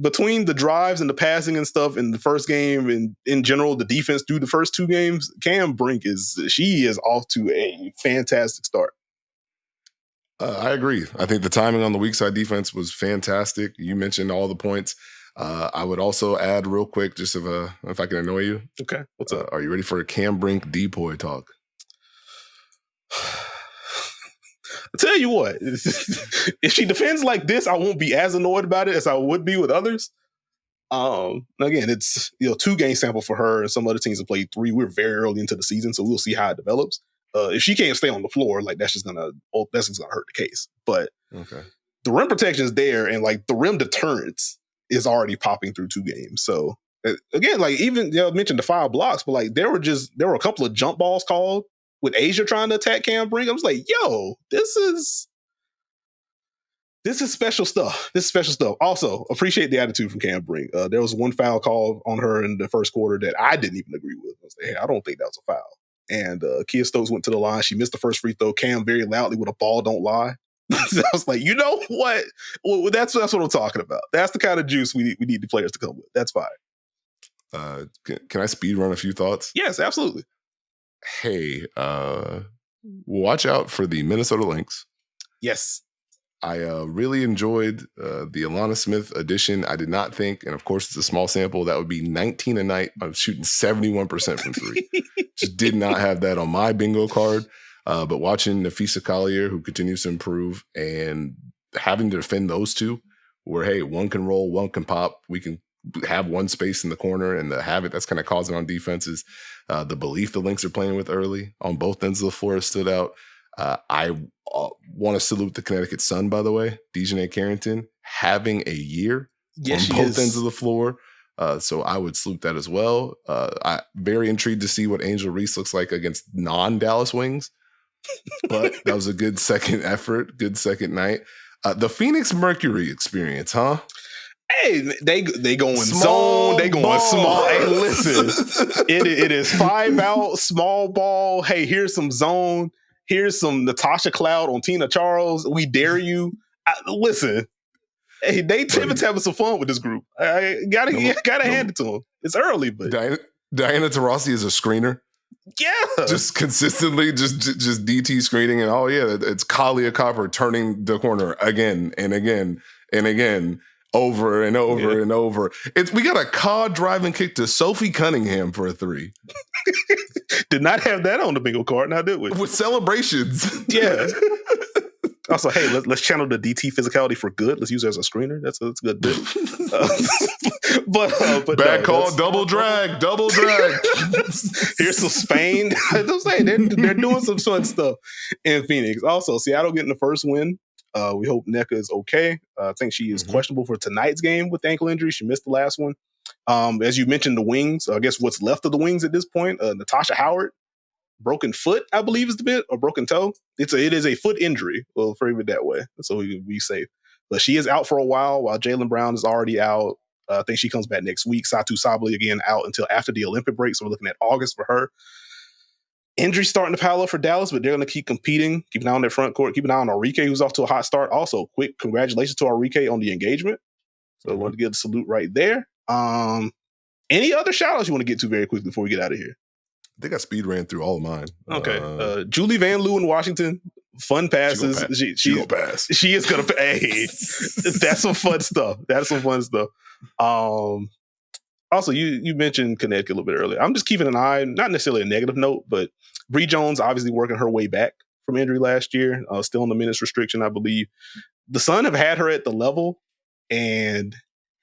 between the drives and the passing and stuff in the first game and in general, the defense through the first 2 games, Cam Brink is off to a fantastic start. I agree. I think the timing on the weak side defense was fantastic. You mentioned all the points. I would also add real quick, just if I can annoy you. Okay, what's up? Are you ready for a Cam Brink depoy talk? I'll tell you what, if she defends like this, I won't be as annoyed about it as I would be with others. Again, it's 2-game sample for her, and some other teams have played 3. We're very early into the season, so we'll see how it develops. If she can't stay on the floor, like that's just gonna hurt the case. But okay, the rim protection is there, and like the rim deterrence is already popping through 2 games. So again, like even I mentioned the 5 blocks, but like there were a couple of jump balls called with Asia trying to attack Cam Brink. I was like, yo, this is special stuff. This is special stuff. Also, appreciate the attitude from Cam Brink. There was 1 foul call on her in the first quarter that I didn't even agree with. I was like, hey, I don't think that was a foul. And Kia Stokes went to the line. She missed the first free throw. Cam very loudly with a ball don't lie. So I was like, you know what? Well, that's what I'm talking about. That's the kind of juice we need the players to come with. That's fine. Can I speed run a few thoughts? Yes, absolutely. Hey, watch out for the Minnesota Lynx. Yes. I really enjoyed the Alana Smith edition. I did not think, and of course it's a small sample, that would be 19 a night. I was shooting 71% from 3. Just did not have that on my bingo card. But watching Nafisa Collier, who continues to improve, and having to defend those 2, where, hey, one can roll, one can pop, we can have one space in the corner, and the habit that's kind of causing on defenses, the belief the Lynx are playing with early on both ends of the floor stood out. I want to salute the Connecticut Sun, by the way. Dejanay Carrington having a year on both ends of the floor. So I would salute that as well. I'm very intrigued to see what Angel Reese looks like against non-Dallas Wings. But that was a good second effort, good second night. The Phoenix Mercury experience, huh? Hey, they going small zone. They going ball. Small. Hey, listen, it is 5 out, small ball. Hey, here's some zone. Here's some Natasha Cloud on Tina Charles. We dare you. Listen, hey, Nate Tibbetts having some fun with this group. I gotta hand it to him. It's early, but Diana Taurasi is a screener. Yeah, just consistently, just DT screening, and it's Kalia Copper turning the corner again and again and again. over and over and over. We got a car driving kick to Sophie Cunningham for a 3. Did not have that on the bingo card, now did we? With celebrations. Yeah. Also, hey, let's channel the DT physicality for good. Let's use it as a screener. That's a good bit. But bad call, double drag. Here's some Spain. I'm saying they're doing some fun stuff in Phoenix. Also, Seattle getting the first win. We hope Nneka is okay. I think she is questionable for tonight's game with the ankle injury. She missed the last one. As you mentioned, the wings. I guess what's left of the wings at this point. Natasha Howard. Broken foot, I believe is the bit, or broken toe. It is a foot injury. We'll frame it that way, so we can be safe. But she is out for a while Jaylen Brown is already out. I think she comes back next week. Satu Sabally again out until after the Olympic break, so we're looking at August for her. Injury starting to pile up for Dallas, but they're going to keep competing. Keep an eye on their front court. Keep an eye on Arike, who's off to a hot start. Also, quick congratulations to Arike on the engagement. So I want to give a salute right there. Any other shout-outs you want to get to very quickly before we get out of here? I think I speed ran through all of mine. Okay. Julie Van Loo in Washington. Fun passes. She gonna pass. She is going to hey, that's some fun stuff. Also, you mentioned Connecticut a little bit earlier. I'm just keeping an eye, not necessarily a negative note, but Bree Jones obviously working her way back from injury last year. Still on the minutes restriction, I believe. The Sun have had her at the level, and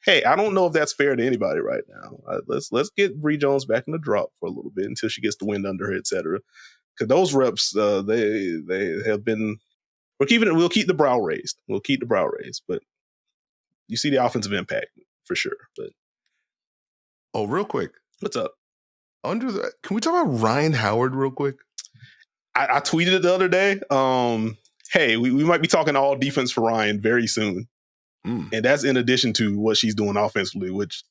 hey, I don't know if that's fair to anybody right now. Let's get Bree Jones back in the drop for a little bit until she gets the wind under her, et cetera. Because those reps, they have been. We'll keep the brow raised. But you see the offensive impact for sure. But real quick, what's up? Can we talk about Ryan Howard real quick? I tweeted it the other day. Hey, we might be talking all defense for Ryan very soon. And that's in addition to what she's doing offensively, which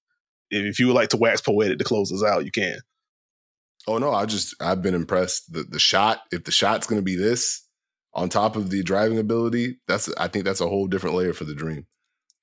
if you would like to wax poetic to close us out, you can. Oh, no, I've been impressed. The shot, if the shot's going to be this on top of the driving ability, I think that's a whole different layer for the Dream.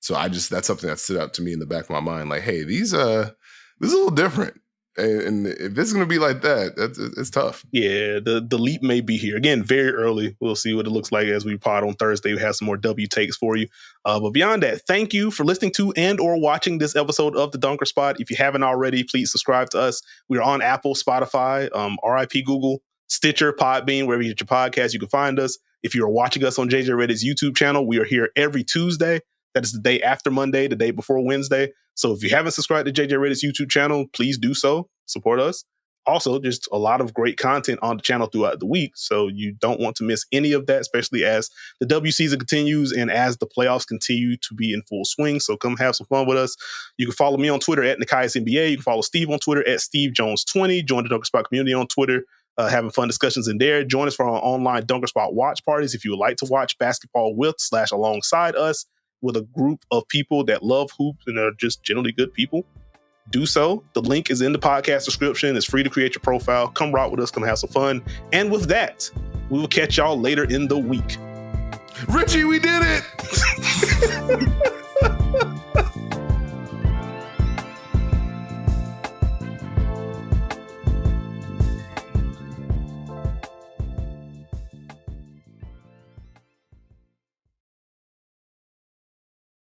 So that's something that stood out to me in the back of my mind. Like, hey, this is a little different. And if it's going to be like that, it's tough. Yeah, the leap may be here. Again, very early. We'll see what it looks like as we pod on Thursday. We have some more W takes for you. But beyond that, thank you for listening to and or watching this episode of The Dunker Spot. If you haven't already, please subscribe to us. We are on Apple, Spotify, RIP Google, Stitcher, Podbean, wherever you get your podcast, you can find us. If you are watching us on JJ Reddit's YouTube channel, we are here every Tuesday. That is the day after Monday, the day before Wednesday. So if you haven't subscribed to JJ Reddit's YouTube channel, please do so. Support us. Also, just a lot of great content on the channel throughout the week. So you don't want to miss any of that, especially as the W season continues and as the playoffs continue to be in full swing. So come have some fun with us. You can follow me on Twitter at Nekias NBA. You can follow Steve on Twitter at SteveJones20. Join the Dunker Spot community on Twitter. Having fun discussions in there. Join us for our online Dunker Spot watch parties if you would like to watch basketball with / alongside us with a group of people that love hoops and are just generally good people. Do so. The link is in the podcast description. It's free to create your profile. Come rock with us. Come have some fun. And with that, we will catch y'all later in the week. Richie, we did it!